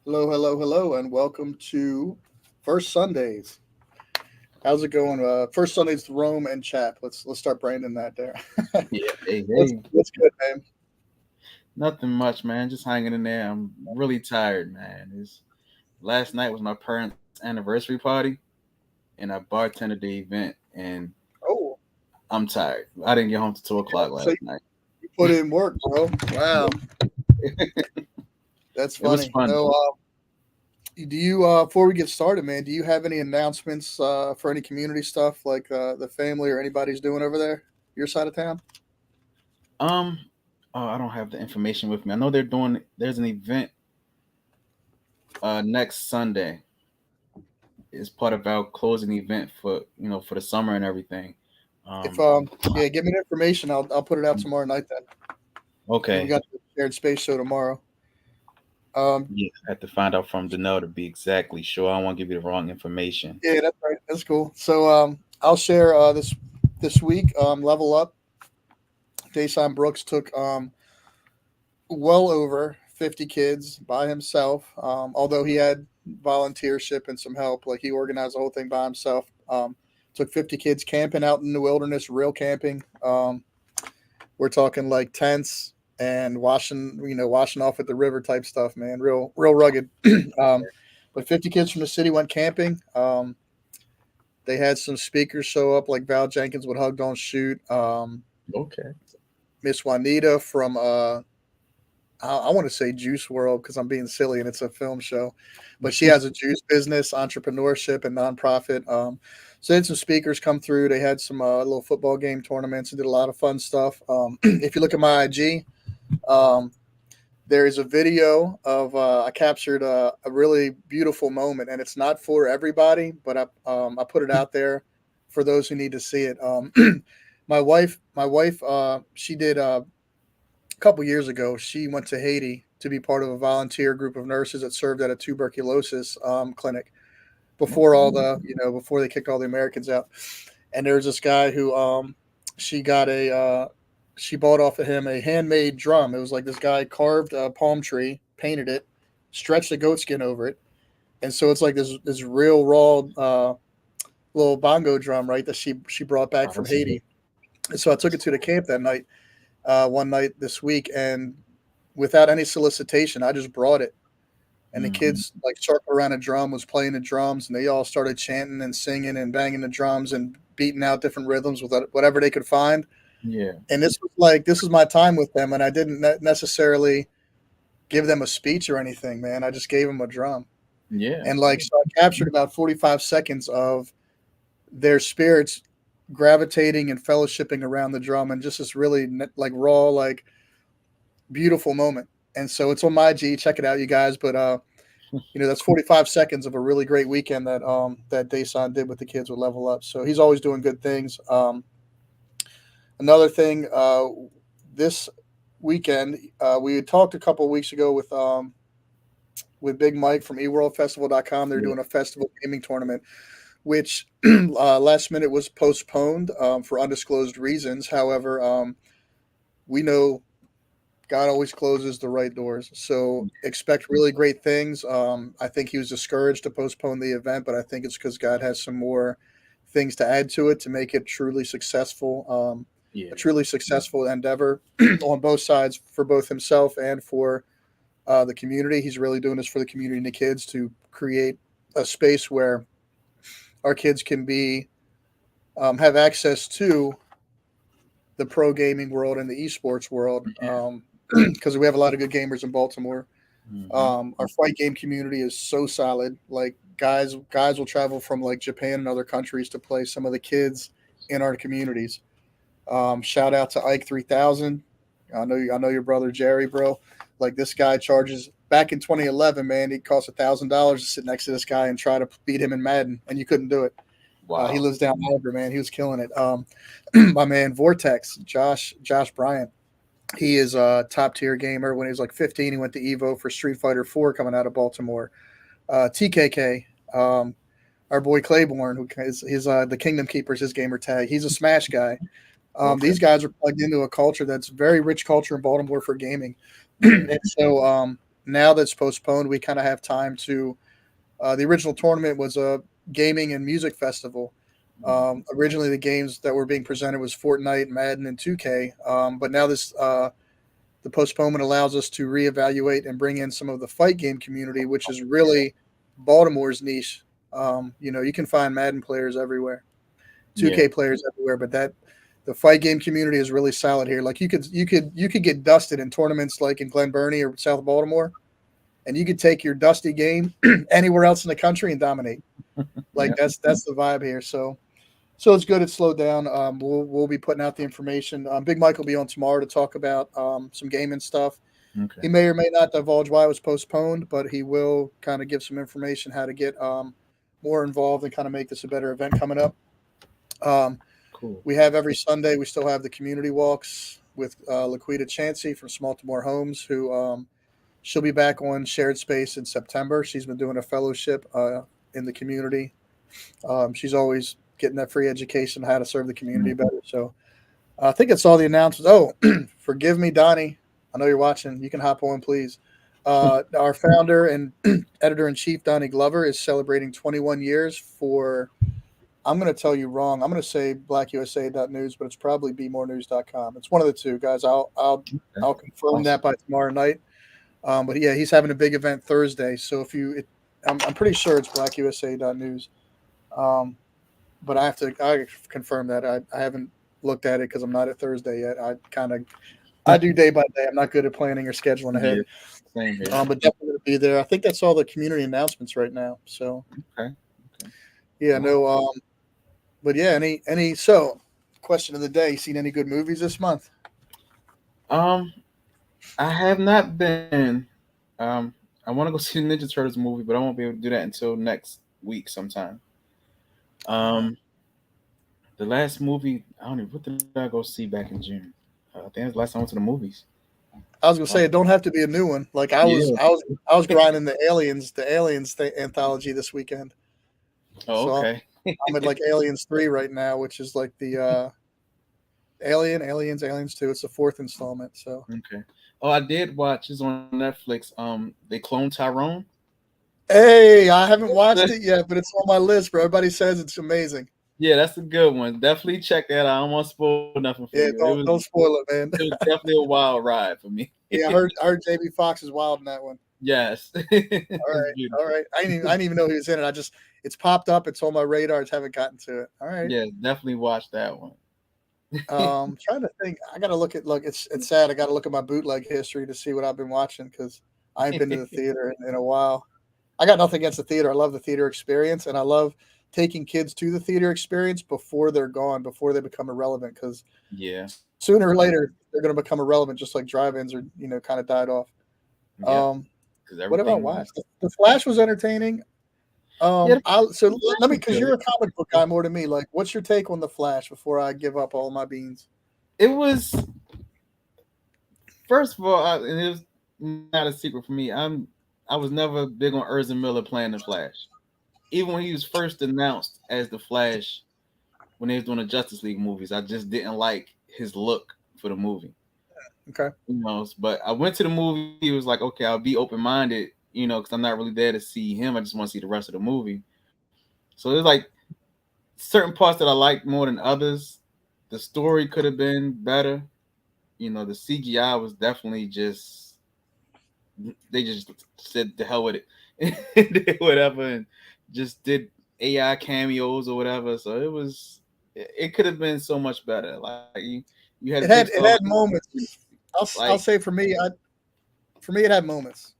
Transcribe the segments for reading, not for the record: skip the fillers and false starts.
Hello, hello, hello, and welcome to First Sundays. How's it going? First Sundays, Rome and Chap. Let's start branding that there. Yeah, hey, what's hey. what's good, man? Nothing much, man. Just hanging in there. I'm really tired, man. Last night was my parents' anniversary party, and I bartended the event, and Oh, I'm tired. I didn't get home till 2 o'clock so last night. you put in work, bro. Wow, that's It was funny. fun No, though. do you before we get started, man? Do you have any announcements for any community stuff like the family or anybody's doing over there, your side of town? Um, I don't have the information with me. I know There's an event next Sunday. It's part of our closing event for the summer and everything. If Um, yeah, give me the information. I'll put it out tomorrow night. Then we okay. got the shared space show tomorrow. Um, Yeah, I have to find out from Danelle to be exactly sure. I don't want to give you the wrong information. Yeah, that's right. That's cool. So I'll share this week. Level up. Dayshawn Brooks took well over 50 kids by himself. Although he had volunteership and some help, like he organized the whole thing by himself. Took 50 kids camping out in the wilderness, real camping. We're talking like tents and washing off at the river type stuff, man. Real rugged. um, but 50 kids from the city went camping. They had some speakers show up, like Val Jenkins with Hug Don't Shoot. Okay. Miss Juanita from I want to say Juice World because I'm being silly and it's a film show, but she has a juice business, entrepreneurship, and nonprofit. So they had some speakers come through. They had some little football game tournaments and did a lot of fun stuff. If you look at my IG, um, there is a video of I captured a really beautiful moment, and it's not for everybody, but I put it out there for those who need to see it. My wife, she did a couple years ago. She went to Haiti to be part of a volunteer group of nurses that served at a tuberculosis clinic before Okay. before they kicked all the Americans out. And there was this guy who she got a she bought off of him a handmade drum. It was like this guy carved a palm tree, painted it, stretched a goat skin over it, and so it's like this real raw little bongo drum, right? That she brought back Oh, from that's a Haiti. And so I took it to the camp that night, one night this week, and without any solicitation, I just brought it. And the hmm kids like circled around a drum, was playing the drums, and they all started chanting and singing and banging the drums and beating out different rhythms with whatever they could find. Yeah. And this was my time with them, and I didn't necessarily give them a speech or anything, man. I just gave them a drum, Yeah. and like so, I captured about 45 seconds of their spirits gravitating and fellowshipping around the drum, and just this really like raw, like beautiful moment. And so it's on my G. Check it out, you guys. But that's 45 seconds of a really great weekend that Dason did with the kids with Level Up. So he's always doing good things. Another thing, this weekend we had talked a couple of weeks ago with Big Mike from eWorldFestival.com. They're Yeah. doing a festival gaming tournament, which last minute was postponed for undisclosed reasons. However, we know God always closes the right doors. So expect really great things. I think he was discouraged to postpone the event, but I think it's because God has some more things to add to it to make it truly successful, a Yeah. truly successful endeavor on both sides for both himself and for the community. He's really doing this for the community and the kids to create a space where our kids can be have access to the pro gaming world and the esports world. Yeah. Because we have a lot of good gamers in Baltimore. hmm Our fight game community is so solid. Like guys will travel from like Japan and other countries to play some of the kids in our communities. Shout out to Ike 3000. I know your brother Jerry, bro. Like this guy charges back in 2011, man. He cost $1,000 to sit next to this guy and try to beat him in Madden, and you couldn't do it. He Wow. lives down over, man. He was killing it. My man Vortex, Josh Bryant, he is a top tier gamer. When he was like 15, he went to Evo for Street Fighter 4 coming out of Baltimore. TKK, our boy Claiborne, who is his the Kingdom Keepers, his gamer tag. He's a Smash guy. Okay. These guys are plugged into a culture that's very rich culture in Baltimore for gaming, Yeah. and so now that's postponed, we kind of have time to. The original tournament was a gaming and music festival. Originally, the games that were being presented was Fortnite, Madden, and 2K. But now the postponement allows us to reevaluate and bring in some of the fight game community, which is really Baltimore's niche. You can find Madden players everywhere, Yeah. 2K players everywhere, but that the fight game community is really solid here. Like you could get dusted in tournaments like in Glen Burnie or South Baltimore, and you could take your dusty game anywhere else in the country and dominate. Like Yeah. that's the vibe here. So it's good. It's slowed down. We'll be putting out the information. Big Mike will be on tomorrow to talk about some gaming stuff. He Okay. may or may not divulge why it was postponed, but he will kind of give some information how to get more involved and kind of make this a better event coming up. Um, Cool. we have every Sunday. We still have the community walks with Laquita Chansey from Smaltimore Homes, who she'll be back on Shared Space in September. She's been doing a fellowship in the community. She's always getting that free education on how to serve the community Mhm. better. So I think it's all the announcements. Oh, forgive me, Donnie. I know you're watching. You can hop on, please. Our founder and editor in chief, Donnie Glover, is celebrating 21 years for. I'm going to tell you wrong. I'm going to say BlackUSA.News, but it's probably BeMoreNews.com. It's one of the two, guys. Okay. I'll confirm Awesome. that by tomorrow night. But yeah, he's having a big event Thursday. So I'm pretty sure it's BlackUSA.News. Um, but I confirm that I haven't looked at it because I'm not at Thursday yet. I do day by day. I'm not good at planning or scheduling Yeah. ahead. Same here. But definitely going to be there. I think that's all the community announcements right now. So Okay. Okay. yeah, Well, no. But yeah, so question of the day: seen any good movies this month? um, I have not been. Um, I want to go see the Ninja Turtles movie, but I won't be able to do that until next week sometime. Uh, Um, the last movie I don't even. What did I go see back in June? I think that's the last time I went to the movies. I was gonna Um, say it don't have to be a new one. Like yeah. I was grinding the Aliens Anthology this weekend. Oh, So okay. I'm at like Aliens 3 right now, which is like the Aliens 2. It's the fourth installment. So Okay. Oh, I did watch. It's on Netflix. They cloned Tyrone. hey, I haven't watched it yet, but it's on my list, bro. Everybody says it's amazing. Yeah, that's a good one. Definitely check that out. I don't want to spoil nothing for you. Yeah, don't spoil it, man. It was definitely a wild ride for me. Yeah, I heard JB Fox is wild in that one. Yes, All it's right, all beautiful. right. I didn't even know he was in it. It's popped up. It's on my radar. I just haven't gotten to it. All right. Yeah, definitely watch that one. Trying to think. I gotta look at look. It's sad. I gotta look at my bootleg history to see what I've been watching because I ain't been to the theater in a while. I got nothing against the theater. I love the theater experience, and I love taking kids to the theater experience before they're gone, before they become irrelevant. Because Yeah. sooner or later they're going to become irrelevant, just like drive-ins are, kind of died off. Yep. Um, Because what about everything. Watch? The Flash was entertaining. Yeah, Let me, was because good. you're a comic book guy more than me. Like, what's your take on the Flash before I give up all my beans? It was first of all, and it was not a secret for me. I was never big on Urza Miller playing the Flash. Even when he was first announced as the Flash, when they was doing the Justice League movies, I just didn't like his look for the movie. Okay. But I went to the movie. It was like, okay, I'll be open minded, because I'm not really there to see him. I just want to see the rest of the movie. So there's like certain parts that I liked more than others. The story could have been better. The CGI was definitely just they just said the hell with it, and did whatever, and just did AI cameos or whatever. So it could have been so much better. Like you had big stars, It had moments. I'll like say for me it had moments.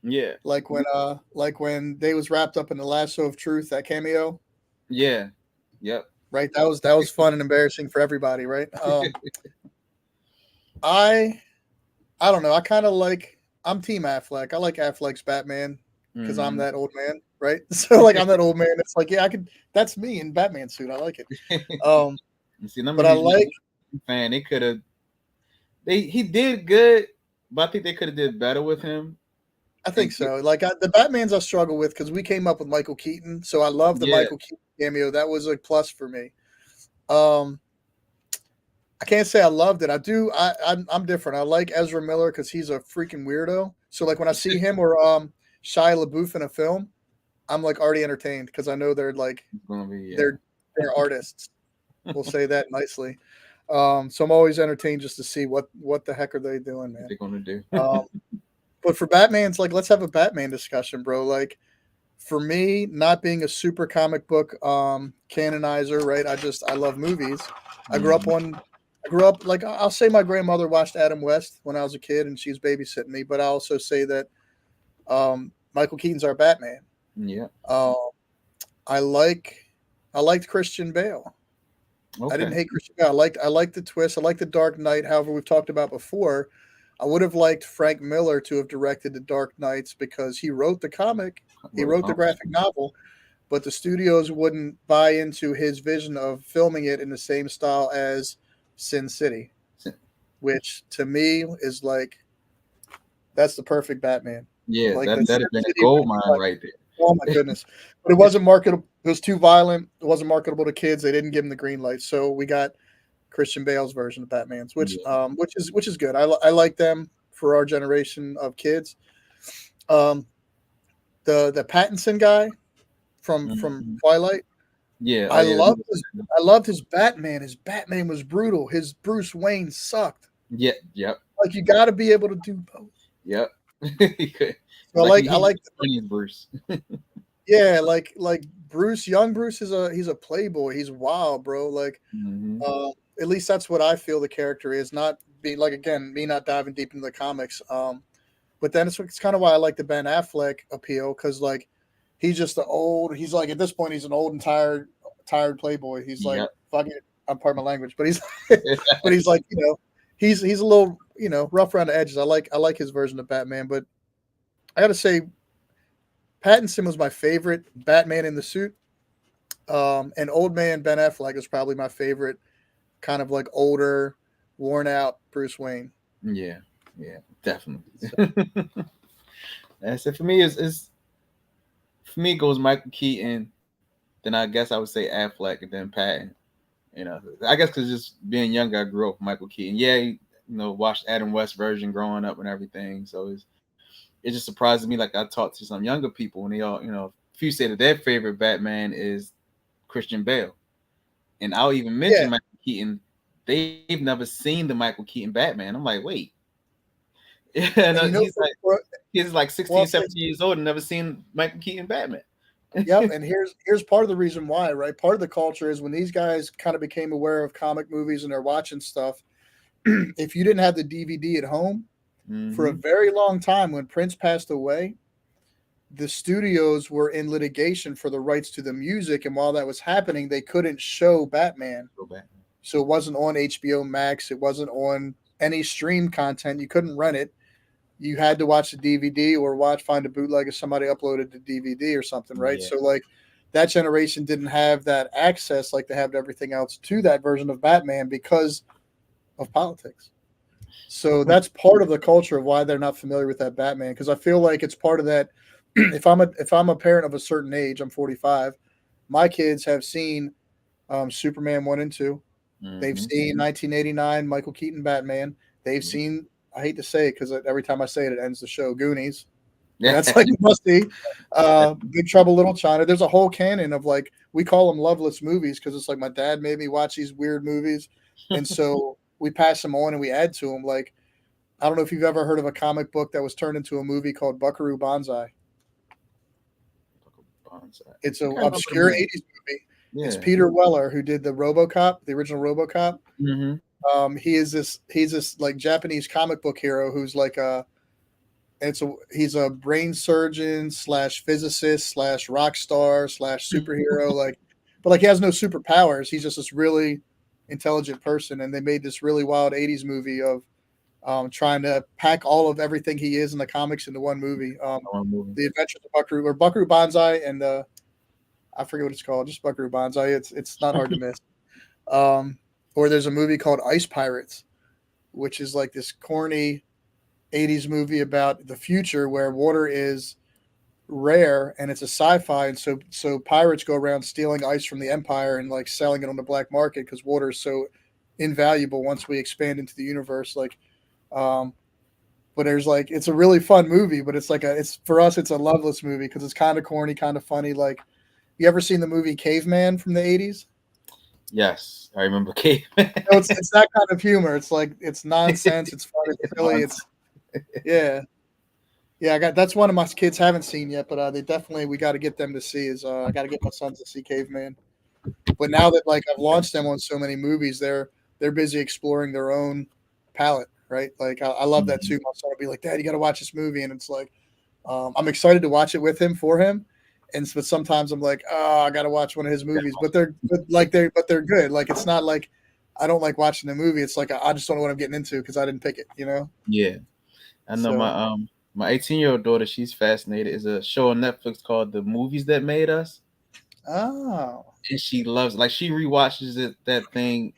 yeah, Like when they was wrapped up in the lasso of truth, that cameo, yeah, yep, right? That was fun and embarrassing for everybody, right? I I don't know. I kind of like. I'm Team Affleck. I like Affleck's Batman because I'm hmm that old man, right? So like I'm that old man. It's like yeah, I could. That's me in Batman suit. I like it. Um, See, I'm a but I huge like. fan. He did good, but I think they could have did better with him. I And think so. Like the Batman's I struggle with because we came up with Michael Keaton, so I love the yeah, Michael Keaton cameo. That was a plus for me. Um, I can't say I loved it. I do. I'm different. I like Ezra Miller because he's a freaking weirdo. So like when I see him or Shia LaBeouf in a film, I'm like already entertained because I know they're like It's gonna be they're they're artists. We'll say that nicely. So I'm always entertained just to see what the heck are they doing, what man. they're gonna do. Um, but for Batman's like let's have a Batman discussion, bro. Like for me, not being a super comic book canonizer, right? I love movies. I grew up Mhm. on I grew up like I'll say my grandmother watched Adam West when I was a kid and she was babysitting me, but I also say that Michael Keaton's our Batman. Yeah. Uh, I like I liked Christian Bale. I didn't Okay. hate Christian Bale. I liked the twist. I liked the Dark Knight. However, we've talked about before. I would have liked Frank Miller to have directed the Dark Knights because he wrote the comic, he What a wrote the bump. graphic novel, but the studios wouldn't buy into his vision of filming it in the same style as Sin City, which to me is like that's the perfect Batman. Yeah, Like the that Sin that'd have been a City gold would be mine like, right oh my there. goodness, but it wasn't marketable. It was too violent. It wasn't marketable to kids. They didn't give him the green light, so we got Christian Bale's version of Batman's, Yeah. which is good. I like them for our generation of kids. Um, the Pattinson guy from Mhm. Twilight. Yeah. Oh I yeah. loved his I loved his Batman. His Batman was brutal. His Bruce Wayne sucked. Yeah. Yep. Like you got to be able to do both. Yep. So He I was like funny as Bruce. yeah, like Bruce. Young Bruce is he's a playboy. He's wild, bro. Like Hmm. at least that's what I feel the character is. Not being like again me not diving deep into the comics. But then it's kind of why I like the Ben Affleck appeal because like he's just the old. He's like at this point he's an old and tired playboy. He's like Yep. fuck it. I'm part of my language, but he's but he's like he's a little rough around the edges. I like his version of Batman, but I got to say Pattinson was my favorite Batman in the suit. And old man Ben Affleck is probably my favorite kind of like older, worn out Bruce Wayne. Yeah. Yeah. So, Definitely. That's it for me. Is for me it goes Michael Keaton. Then I guess I would say Affleck and then Patton. I guess because just being younger, I grew up with Michael Keaton. Yeah, watched Adam West version growing up and everything. So it just surprises me. Like I talked to some younger people and they all, few say that their favorite Batman is Christian Bale, and I'll even yeah, mention Michael Keaton. They've never seen the Michael Keaton Batman. I'm like, wait, and and he's like 16, well, 17 years old and never seen Michael Keaton Batman. yep. And here's part of the reason why, right? Part of the culture is when these guys kind of became aware of comic movies and they're watching stuff. If you didn't have the DVD at home for a Hmm. very long time, when Prince passed away, the studios were in litigation for the rights to the music, and while that was happening, they couldn't show Batman. Go back. So it wasn't on HBO Max. It wasn't on any stream content. You couldn't rent it. You had to watch the DVD or find a bootleg if somebody uploaded the DVD or something, right? Yeah, So like that generation didn't have that access like they have to everything else to that version of Batman because of politics. So that's part of the culture of why they're not familiar with that Batman because I feel like it's part of that. If I'm a parent of a certain age, I'm 45. My kids have seen Superman 1 and 2. They've hmm seen 1989 Michael Keaton Batman. They've seen, I hate to say it because every time I say it, it ends the show, Goonies. yeah, That's like must see. Big Trouble Little China. There's a whole canon of like, we call them loveless movies because it's like my dad made me watch these weird movies. And so we pass them on and we add to them. Like, I don't know if you've ever heard of a comic book that was turned into a movie called Buckaroo Banzai. Bonsai. It's I an can't remember the obscure movie. 80s movie. It's Yeah. Peter Weller who did the RoboCop, the original RoboCop. Hmm. He's this like Japanese comic book hero who's like he's a brain surgeon slash physicist slash rock star slash superhero but like he has no superpowers. He's just this really intelligent person, and they made this really wild '80s movie of trying to pack all of everything he is in the comics into one movie. Movie. The Adventures of Buckaroo Banzai, and I forget what it's called, just Buckaroo Banzai. It's not hard to miss. Um, or there's a movie called Ice Pirates, which is like this corny '80s movie about the future where water is rare and it's a sci-fi, and so pirates go around stealing ice from the empire and like selling it on the black market because water is so invaluable once we expand into the universe. Like, um, but there's like it's a really fun movie, but it's like it's for us it's a loveless movie because it's kind of corny, kind of funny. Like, you ever seen the movie Caveman from the '80s? Yes, I remember Caveman. No, it's that kind of humor. It's like it's nonsense. It's fun. It's It's silly. nonsense. It's yeah, yeah. I got that's one of my kids haven't seen yet, but they definitely we got to get them to see. Is I got to get my sons to see Caveman. But now that like I've launched them on so many movies, they're busy exploring their own palette, right? Like I love that Mhm. too. My son will be like, "Dad, you got to watch this movie," and it's like I'm excited to watch it with him for him. But sometimes I'm like, oh, I got to watch one of his movies. But they're good. Like it's not like I don't like watching the movie. It's like I just don't know what I'm getting into because I didn't pick it, you know. Yeah, I know So my 18-year-old daughter. She's fascinated. Is a show on Netflix called The Movies That Made Us, oh, and she loves like she rewatches that thing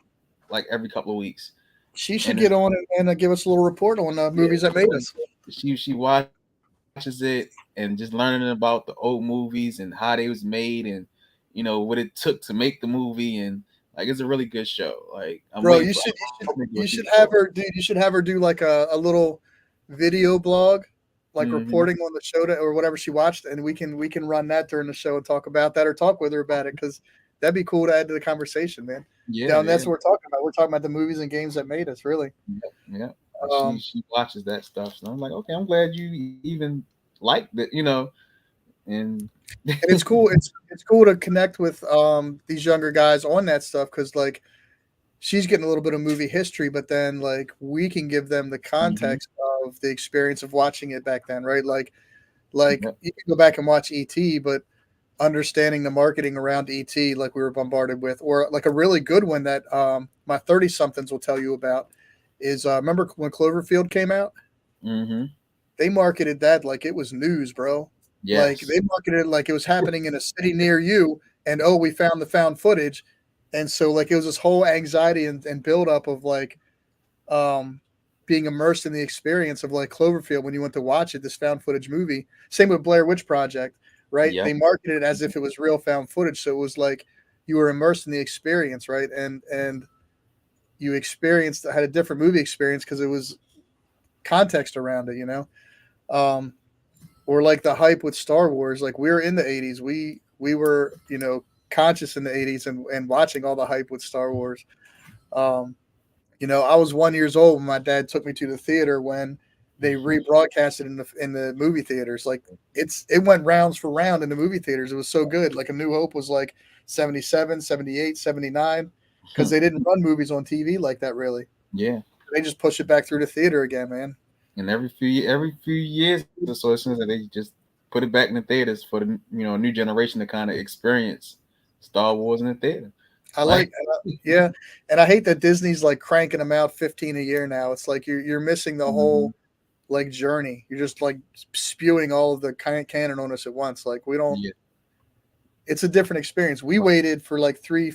like every couple of weeks, she should and get it's on and give us a little report on yeah, movies that made like, us. she watches it and just learning about the old movies and how they was made and what it took to make the movie and like it's a really good show. Like Bro, I'm waiting for what you she's should for. have her, dude. You should have her do like a little video blog, like Hmm. reporting on the show or whatever she watched, and we can run that during the show and talk about that or talk with her about it because that'd be cool to add to the conversation, man. Yeah, Down, yeah, that's what we're talking about. We're talking about the movies and games that made us, really. yeah, yeah. And Um, she watches that stuff. So I'm like, okay, I'm glad you even like that. And and it's cool. It's cool to connect with these younger guys on that stuff because like she's getting a little bit of movie history, but then like we can give them the hmm, context of the experience of watching it back then, right? Like yep, you can go back and watch ET, but understanding the marketing around ET, like we were bombarded with, or like a really good one that my 30 somethings will tell you about is remember when Cloverfield came out? hmm, They marketed that like it was news, bro. Like yes, they marketed it like it was happening in a city near you, and oh, we found the found footage, and so like it was this whole anxiety and build up of like um, being immersed in the experience of like Cloverfield when you went to watch it, this found footage movie. Same with Blair Witch Project, right? yep, They marketed it as if it was real found footage, so it was like you were immersed in the experience, right? And you experienced had a different movie experience because it was context around it, you know. Um, or like the hype with Star Wars, like we were in the '80s, we were conscious in the '80s and watching all the hype with Star Wars. Um, I was 1 years old when my dad took me to the theater when they rebroadcast it in the movie theaters. Like it went rounds for round in the movie theaters. It was so good. Like A New Hope was like 77, 78, 79 because they didn't run movies on TV like that really. yeah. They just push it back through the theater again, man. And every few years or so, it seems like they just put it back in the theaters for the new generation to kind of experience Star Wars in the theater. I Like, like, yeah, and I hate that Disney's like cranking them out 15 a year now. It's like you're missing the mhm, whole like journey. You're just like spewing all of the canon on us at once. Like we don't. yeah, It's a different experience. We waited for like 3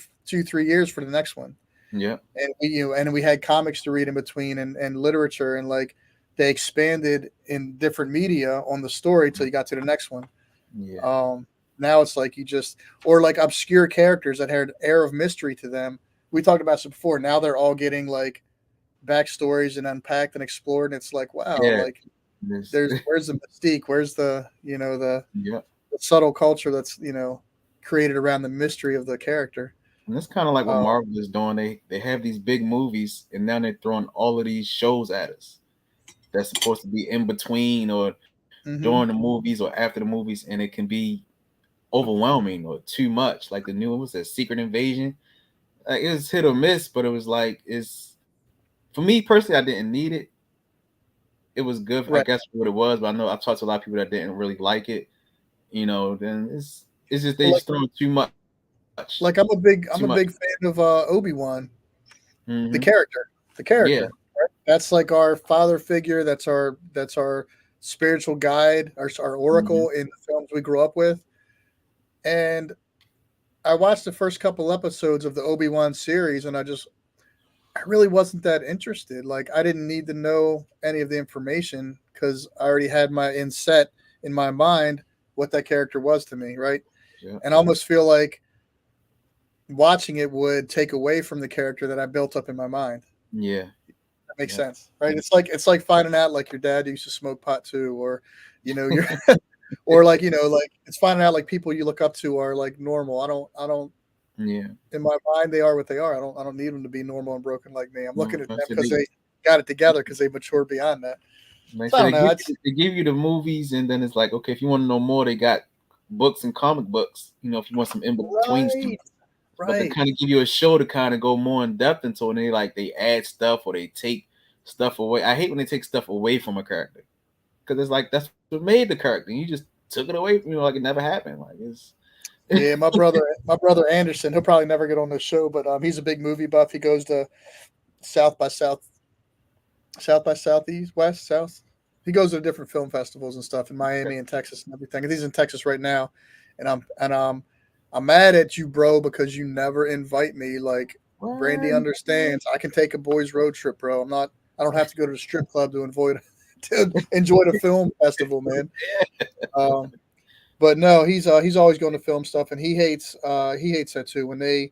years for the next one, yeah, and we had comics to read in between and literature and like they expanded in different media on the story till you got to the next one. yeah, Um, Now it's like you just or like obscure characters that had air of mystery to them. We talked about this before. Now they're all getting like backstories and unpacked and explored, and it's like wow, yeah. like This, where's the mystique? Where's the yeah. the subtle culture that's created around the mystery of the character. And that's kind of like what Uh, Marvel is doing. They have these big movies, and now they're throwing all of these shows at us that's supposed to be in between or during hmm the movies or after the movies, and it can be overwhelming or too much. Like the new one was a Secret Invasion. Like it was hit or miss, but it was like it's for me personally, I didn't need it. It was good, I Right. guess, for what it was, but I know I've talked to a lot of people that didn't really like it. Then it's just they Well, just throwing too much, like too I'm a much. big fan of Obi-Wan, the Hmm. character, the Yeah. character. Right? That's like our father figure. That's our spiritual guide, our Hmm. oracle in the films we grew up with. And I watched the first couple episodes of the Obi-Wan series, and I really wasn't that interested. Like I didn't need to know any of the information because I already had my inset in my mind what that character was to me, right? Yeah. And I almost feel like watching it would take away from the character that I built up in my mind. Yeah. That makes Yep. sense, right? It's like finding out like your dad used to smoke pot too, or you're or like like it's finding out like people you look up to are like normal. I don't Yeah. in my mind they are what they are. I don't need them to be normal and broken like me. I'm looking at Like I them said, because they got it together because they matured beyond that. So I don't know. It's they give you the movies, and then it's like, okay, if you want to know more, they got books and comic books. If you want some in between stuff, right, but they right. kind of give you a show to kind of go more in depth into, and they add stuff or they take stuff away. I hate when they take stuff away from a character because it's like that's what made the character. You just took it away from like it never happened. Like it's Yeah, my brother Anderson. He'll probably never get on this show, but he's a big movie buff. He goes to South by South South by Southeast, West, South. He goes to different film festivals and stuff in Miami and Texas and everything. And he's in Texas right now, and I'm mad at you, bro, because you never invite me. Like Brandy what? understands, I can take a boys' road trip, bro. I don't have to go to the strip club to enjoy the film festival, man. Um, but no, he's always going to film stuff, and he hates that too when they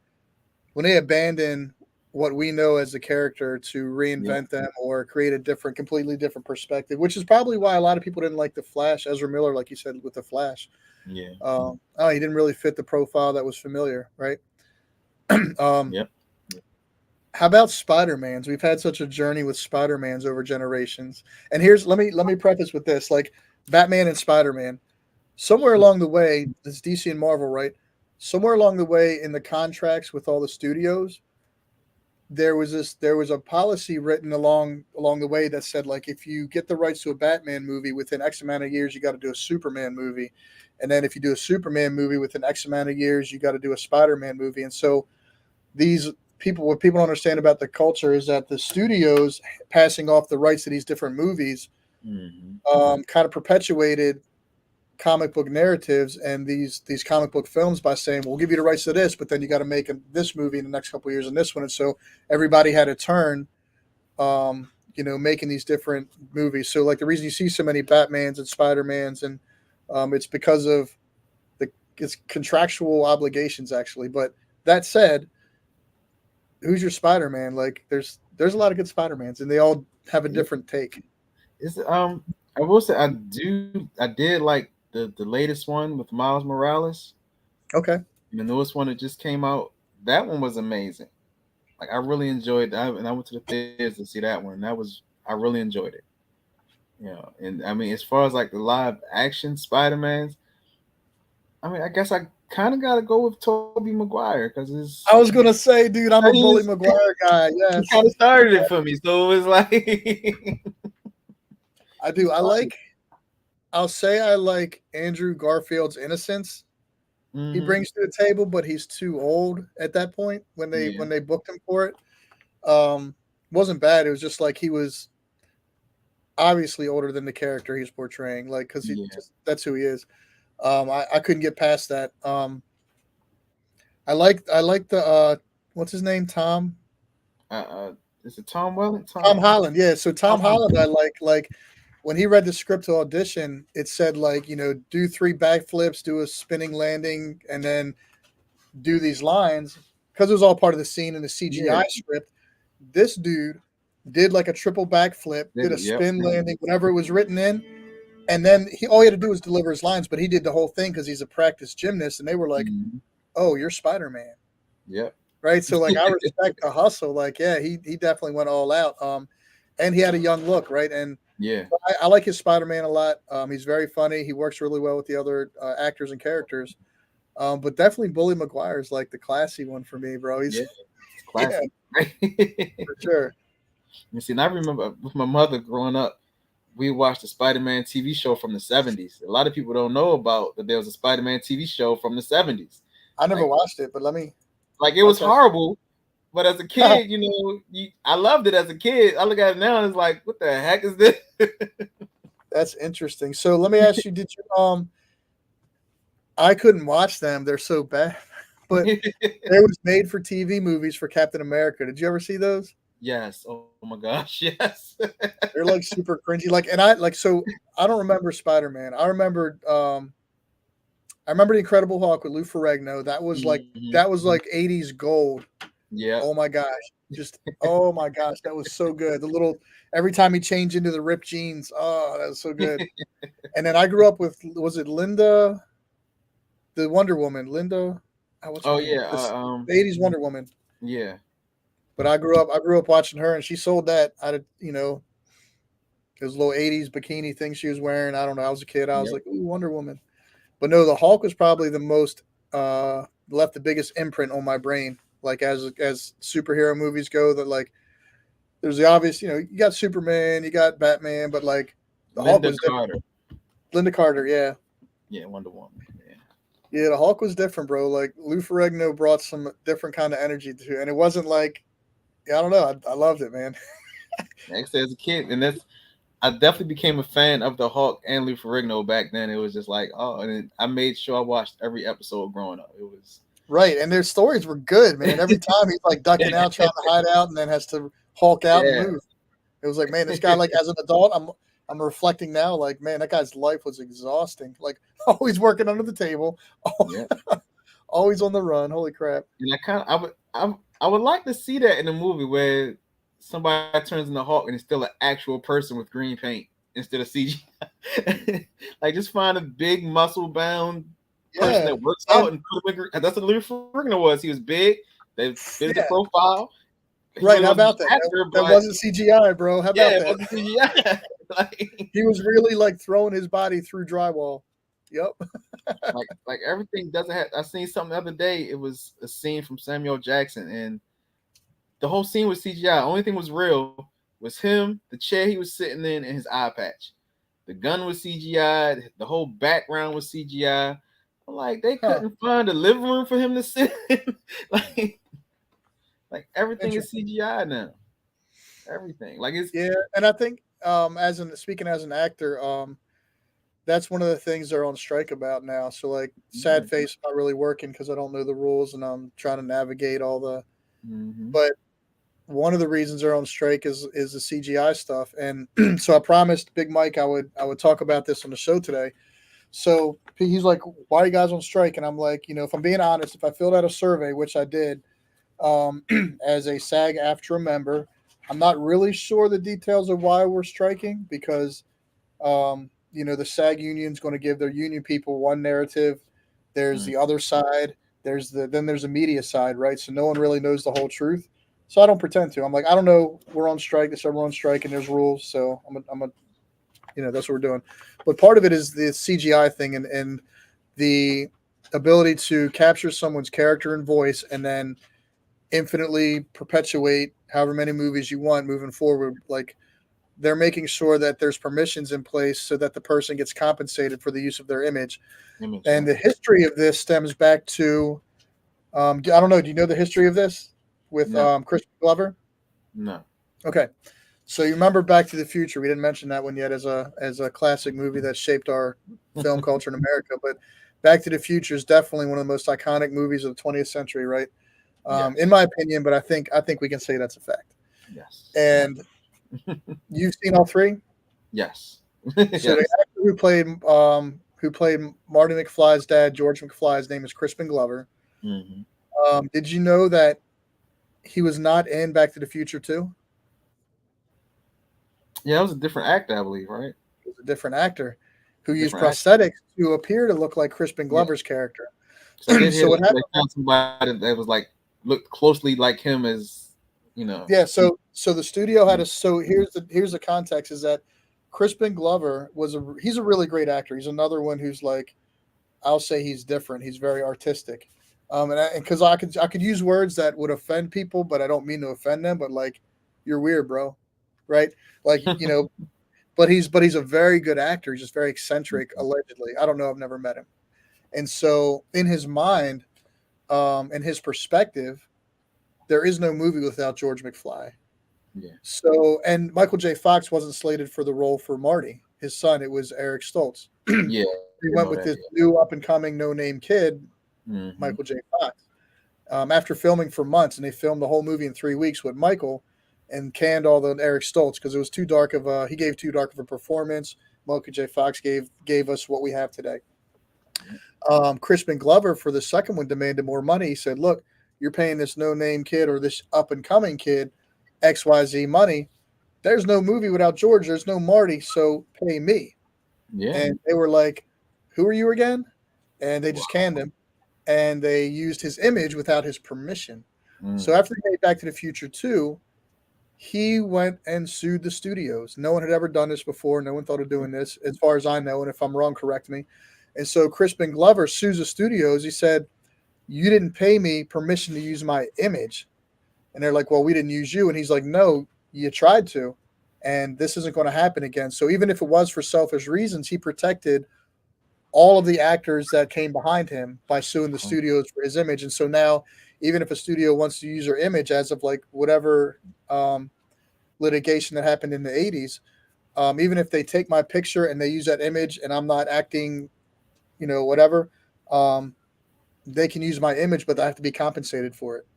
abandon what we know as the character to Yeah, reinvent them or create a completely different perspective, which is probably why a lot of people didn't like the Flash. Ezra Miller, like you said with the Flash, yeah, he didn't really fit the profile that was familiar, right? um, yep, how about Spider Mans? We've had such a journey with Spider Mans over generations, and here's let me preface with this: like Batman and Spider Man, somewhere along the way, this DC and Marvel, right? Somewhere along the way in the contracts with all the studios, there was a policy written along the way that said like if you get the rights to a Batman movie within X amount of years, you got to do a Superman movie, and then if you do a Superman movie within X amount of years, you got to do a Spider-Man movie. And so these people, what people don't understand about the culture is that the studios passing off the rights to these different movies hmm kind of perpetuated comic book narratives and these comic book films by saying, "We'll give you the rights to this, but then you got to make this movie in the next couple of years and this one." And so everybody had a turn, making these different movies. So like the reason you see so many Batmans and Spider Mans, and it's because of it's contractual obligations actually. But that said, who's your Spider Man? Like there's a lot of good Spider Mans, and they all have a yeah. different take. It's I will say I did like the latest one with Miles Morales, Okay. the newest one that just came out. That one was amazing. Like I really enjoyed that, and I went to the theaters to see that one. I really enjoyed it. And I mean, as far as like the live action Spider Mans, I mean, I guess I kind of got to go with Tobey Maguire because I was gonna say, dude, I'm a Bully he's Maguire guy. he Yes, kind of started it for me, so it was like I do. he's funny. I'll say I like Andrew Garfield's innocence he Hmm. brings to the table, but he's too old at that point when they Yeah, when they booked him for it. Um, wasn't bad. It was just like he was obviously older than the character he's portraying, like because he yeah. just that's who he is. I couldn't get past that. I like the what's his name, Tom Is it Tom Welling? Tom Holland. Yeah, so Tom Tom Holland, I like when he read the script to audition, it said like do three backflips, do a spinning landing, and then do these lines because it was all part of the scene in the Yeah, CGI script. This dude did like a triple backflip, did did a it? Yep. spin landing, whatever it was written in, and then all he had to do was deliver his lines. But he did the whole thing because he's a practiced gymnast, and they were like, Mhm. "Oh, you're Spider Man." Yep. Right. So like I respect the hustle. Like, yeah, he definitely went all out. And he had a young look, right? And Yeah. I like his Spider Man a lot. He's very funny. He works really well with the other actors and characters. But definitely Bully Maguire is like the classy one for me, bro. He's Yeah. It's yeah, classic. for sure. You see, and I remember with my mother growing up, we watched the Spider-Man TV show from the 70s. A lot of people don't know about that there was a Spider-Man TV show from the 70s. I never Like watched it, but let me. like it was Okay. horrible, but as a kid, I loved it as a kid. I look at it now and it's like, what the heck is this? That's interesting. So let me ask you: Did you I couldn't watch them; they're so bad. But there was made for TV movies for Captain America. Did you ever see those? Yes. Oh my gosh. Yes. They're like super cringy. Like, and I like so I don't remember Spider Man. I remember I remember the Incredible Hulk with Lou Ferrigno. That was like '80s gold. Yeah. Oh my gosh, just oh my gosh, that was so good. The little every time he changed into the ripped jeans, oh, that was so good. And then I grew up with was it Linda, the Wonder Woman, Linda? What's her Oh name? yeah. The '80s Wonder Woman. Yeah. But I grew up watching her, and she sold that out of those little '80s bikini thing she was wearing. I don't know. I was a kid. I was Yep. like, ooh, Wonder Woman. But no, the Hulk was probably the most left the biggest imprint on my brain. Like as superhero movies go, that like there's the obvious, you got Superman, you got Batman, but like the Hulk Linda was different. Carter. Linda Carter, yeah. Yeah, Wonder Woman. Yeah. Yeah, the Hulk was different, bro. Like Lou Ferrigno brought some different kind of energy to it. And it wasn't like, yeah, I don't know. I loved it, man. Actually, as a kid, and I definitely became a fan of the Hulk and Lou Ferrigno back then. It was just like, oh, and then I made sure I watched every episode growing up. It was Right. And their stories were good, man. Every time he's like ducking out, trying to hide out, and then has to Hulk out and yeah, move. It was like, man, this guy, like as an adult, I'm reflecting now, like, man, that guy's life was exhausting. Like always working under the table, yeah. always on the run. Holy crap. And I would like to see that in a movie where somebody turns into Hulk and it's still an actual person with green paint instead of CGI. Like just find a big muscle bound person Yeah. that works out and put him in green. That's what Lou Ferrigno was. He was big. They fit the Yeah. profile. He Right. really How wasn't about an that? actor, That but wasn't CGI, bro. How about yeah, it that? wasn't CGI. like, He was really like throwing his body through drywall. Yep. like everything doesn't have. I seen something the other day. It was a scene from Samuel Jackson, and the whole scene was CGI. Only thing was real was him, the chair he was sitting in, and his eye patch. The gun was CGI. The whole background was CGI. I'm like, they Huh. couldn't find a living room for him to sit in. like, like everything is Interesting. CGI now. Everything. Like it's Yeah. And I think speaking as an actor, that's one of the things they're on strike about now. So like yeah. sad face not really working because I don't know the rules and I'm trying to navigate all the Mm-hmm. but one of the reasons they're on strike is the CGI stuff. And so I promised Big Mike I would talk about this on the show today. So he's like, "Why are you guys on strike?" And I'm like, if I'm being honest, if I filled out a survey, which I did, um, as a SAG-AFTRA member, I'm not really sure the details of why we're striking because, the SAG union is going to give their union people one narrative. There's the other side. There's a media side, right? So no one really knows the whole truth. So I don't pretend to. I'm like, I don't know. We're on strike. They said we're on strike, and there's rules. So that's what we're doing. But part of it is the CGI thing and the ability to capture someone's character and voice, and then infinitely perpetuate however many movies you want moving forward. Like they're making sure that there's permissions in place so that the person gets compensated for the use of their image. And the history of this stems back to I don't know. Do you know the history of this with No, Crispin Glover? no. Okay, so you remember Back to the Future? We didn't mention that one yet as a classic movie that shaped our film culture in America. But Back to the Future is definitely one of the most iconic movies of the 20th century, right? Yes. In my opinion, but I think we can say that's a fact. Yes. And you've seen all three. Yes. So yes. the actor who played Marty McFly's dad, George McFly's name is Crispin Glover. Mm-hmm. Did you know that he was not in Back to the Future 2? Yeah, it was a different actor, I believe, right? He was a different actor who used Different actor. prosthetics to appear to look like Crispin Yeah. Glover's character. So I did hear So what that they happened? found somebody that was like looked closely like him as Yeah, so the studio had a so here's the context is that Crispin Glover he's a really great actor. He's another one who's like I'll say he's different. He's very artistic. And because I could use words that would offend people, but I don't mean to offend them. But like, you're weird, bro, right? Like but he's a very good actor. He's just very eccentric, allegedly. I don't know. I've never met him. And so in his mind, in his perspective, there is no movie without George McFly. yeah. So and Michael J. Fox wasn't slated for the role for Marty, his son. It was Eric Stoltz. Yeah. He I went know with that. this new up and coming no name kid, Mm-hmm. Michael J. Fox. After filming for months, and they filmed the whole movie in 3 weeks with Michael, and canned all the Eric Stoltz because it was too dark of a. He gave too dark of a performance. Michael J. Fox gave us what we have today. Crispin Glover for the second one demanded more money. He said, "Look, you're paying this no name kid or this up and coming kid XYZ money. There's no movie without George. There's no Marty. So pay me." Yeah. And they were like, "Who are you again?" And they just Wow. canned him, and they used his image without his permission. So Mm. after they made Back to the Future 2, he went and sued the studios. No one had ever done this before. No one thought of doing this, as far as I know. And if I'm wrong, correct me. And so Crispin Glover sues the studios. He said, "You didn't pay me permission to use my image." And they're like, "Well, we didn't use you." And he's like, "No, you tried to. And this isn't going to happen again." So even if it was for selfish reasons, he protected all of the actors that came behind him by suing the Oh, studios for his image. And so now, even if a studio wants to use their image as of like whatever litigation that happened in the 80s, even if they take my picture and they use that image and I'm not acting, whatever, um, they can use my image, but I have to be compensated for it.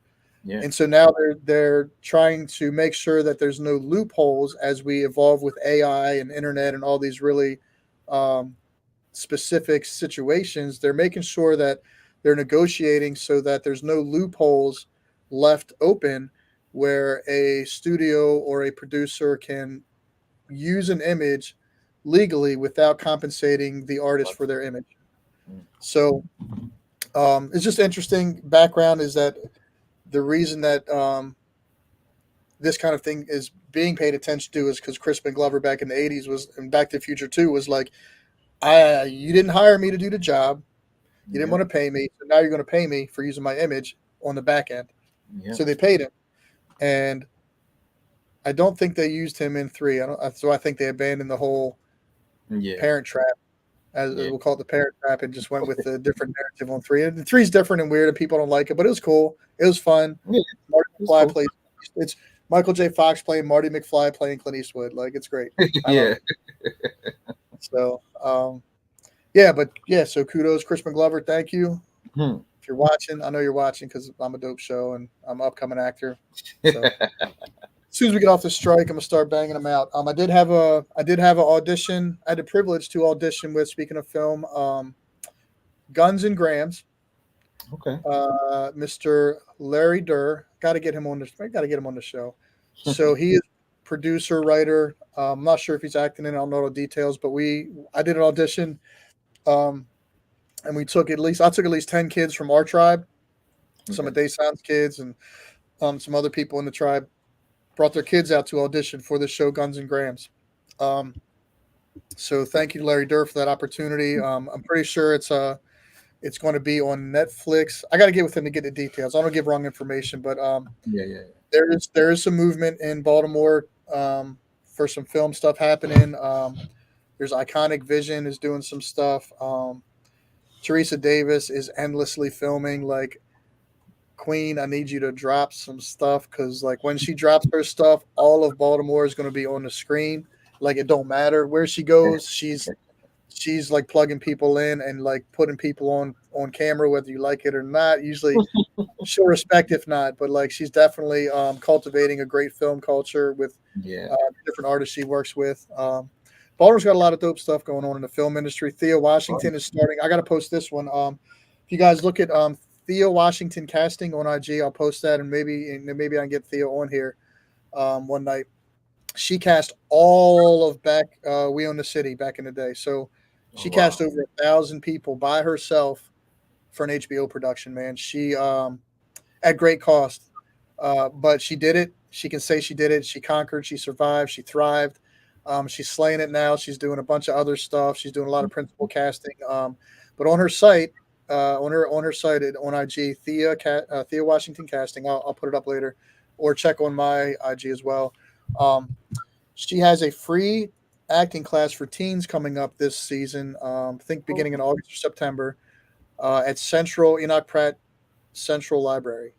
yeah. And so now they're trying to make sure that there's no loopholes as we evolve with AI and internet and all these really um, specific situations. They're making sure that they're negotiating so that there's no loopholes left open where a studio or a producer can use an image legally without compensating the artist for their image. Mm. So it's just interesting. Background is that the reason that this kind of thing is being paid attention to is because Crispin Glover back in the 80s was, and Back to the Future 2 was like, you didn't hire me to do the job. You didn't Yep. want to pay me. So now you're going to pay me for using my image on the back end. Yep. So they paid him. And I don't think they used him in 3. So I think they abandoned the whole Yeah. Parent Trap, as Yeah. we'll call it, the Parent Trap, and just went with a different narrative on 3. And 3's different and weird, and people don't like it, but it was cool. It was fun. Yeah. Marty It's McFly cool. plays. It's Michael J. Fox playing Marty McFly playing Clint Eastwood. Like, it's great. I love Yeah. it. So yeah, but yeah. So kudos, Crispin Glover. Thank you. Hmm. If you're watching, I know you're watching because I'm a dope show and I'm an upcoming actor. So as soon as we get off the strike, I'm gonna start banging them out. I did have an audition. I had the privilege to audition with. Speaking of film, Guns and Grams, Okay. Mr. Larry Durr. Got to get him on the. Got to get him on the show. So he is producer, writer. I'm not sure if he's acting in. I don't know the details, but I did an audition, um, and I took at least 10 kids from our tribe, some Okay. of Dayson's kids, and some other people in the tribe brought their kids out to audition for the show Guns and Grams. Um, so thank you, Larry Durr, for that opportunity. I'm pretty sure it's going to be on Netflix. I got to get with him to get the details. I don't give wrong information, but Yeah. Yeah. there is some movement in Baltimore for some film stuff happening. There's Iconic Vision is doing some stuff. Teresa Davis is endlessly filming. Like, Queen, I need you to drop some stuff because, like, when she drops her stuff, all of Baltimore is going to be on the screen. Like, it don't matter where she goes, she's like plugging people in and like putting people on camera, whether you like it or not. Usually, she'll respect if not, but like she's definitely cultivating a great film culture with Yeah. different artists she works with. Baltimore's got a lot of dope stuff going on in the film industry. Thea Oh, Washington is starting. I got to post this one. If you guys look at Thea Washington casting on IG, I'll post that, and maybe I can get Thea on here one night. She cast all of back We Own the City back in the day. So oh she cast wow. over 1,000 people by herself for an HBO production. Man, she at great cost, but she did it. She can say she did it. She conquered. She survived. She thrived. She's slaying it now. She's doing a bunch of other stuff. She's doing a lot of principal casting. But on her site, on her site on IG, Thea Washington Casting. I'll put it up later, or check on my IG as well. Um, she has a free acting class for teens coming up this season. I think beginning in August or September at Central Enoch Pratt Central Library.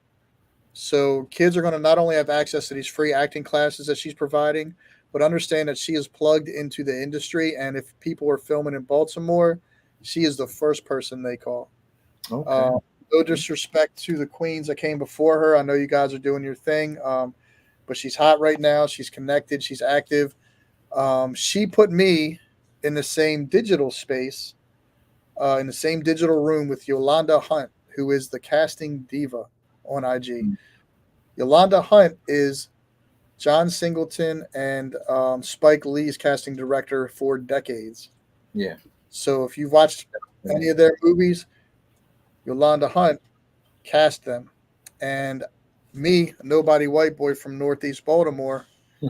So kids are going to not only have access to these free acting classes that she's providing, but understand that she is plugged into the industry. And if people are filming in Baltimore, she is the first person they call. Uh, Okay. no disrespect to the queens that came before her. I know you guys are doing your thing, but she's hot right now. She's connected. She's active. She put me in the same digital space in the same digital room with Yolanda Hunt, who is the casting diva on IG. Mm. Yolanda Hunt is John Singleton and Spike Lee's casting director for decades. Yeah. So if you've watched any of their movies, Yolanda Hunt cast them. And me, a nobody white boy from Northeast Baltimore,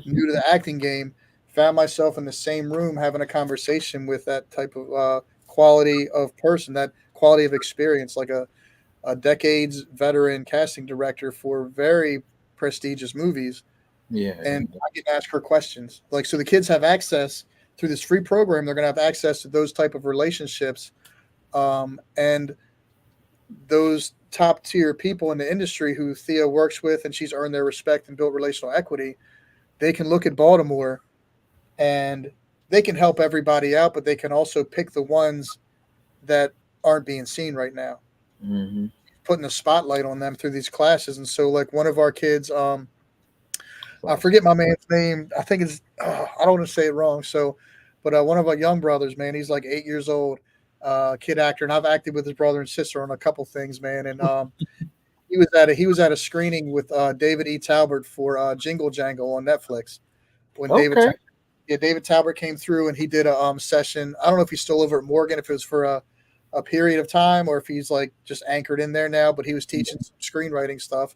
new to the acting game, found myself in the same room having a conversation with that type of quality of person, that quality of experience, like a decades veteran casting director for very prestigious movies. Yeah. And I get to ask her questions. Like, so the kids have access through this free program. They're going to have access to those type of relationships. And those top tier people in the industry who Thea works with and she's earned their respect and built relational equity, they can look at Baltimore and they can help everybody out, but they can also pick the ones that aren't being seen right now, Mm-hmm. putting a spotlight on them through these classes. And so, like, one of our kids, I Like, forget my man's name. I think it's, I don't want to say it wrong. So, but one of our young brothers, man, he's like 8 years old, kid actor. And I've acted with his brother and sister on a couple things, man. And he was at a screening with David E. Talbert for Jingle Jangle on Netflix when okay. David Talbert came through and he did a session. I don't know if he's still over at Morgan, if it was for a period of time or if he's like just anchored in there now, but he was teaching some screenwriting stuff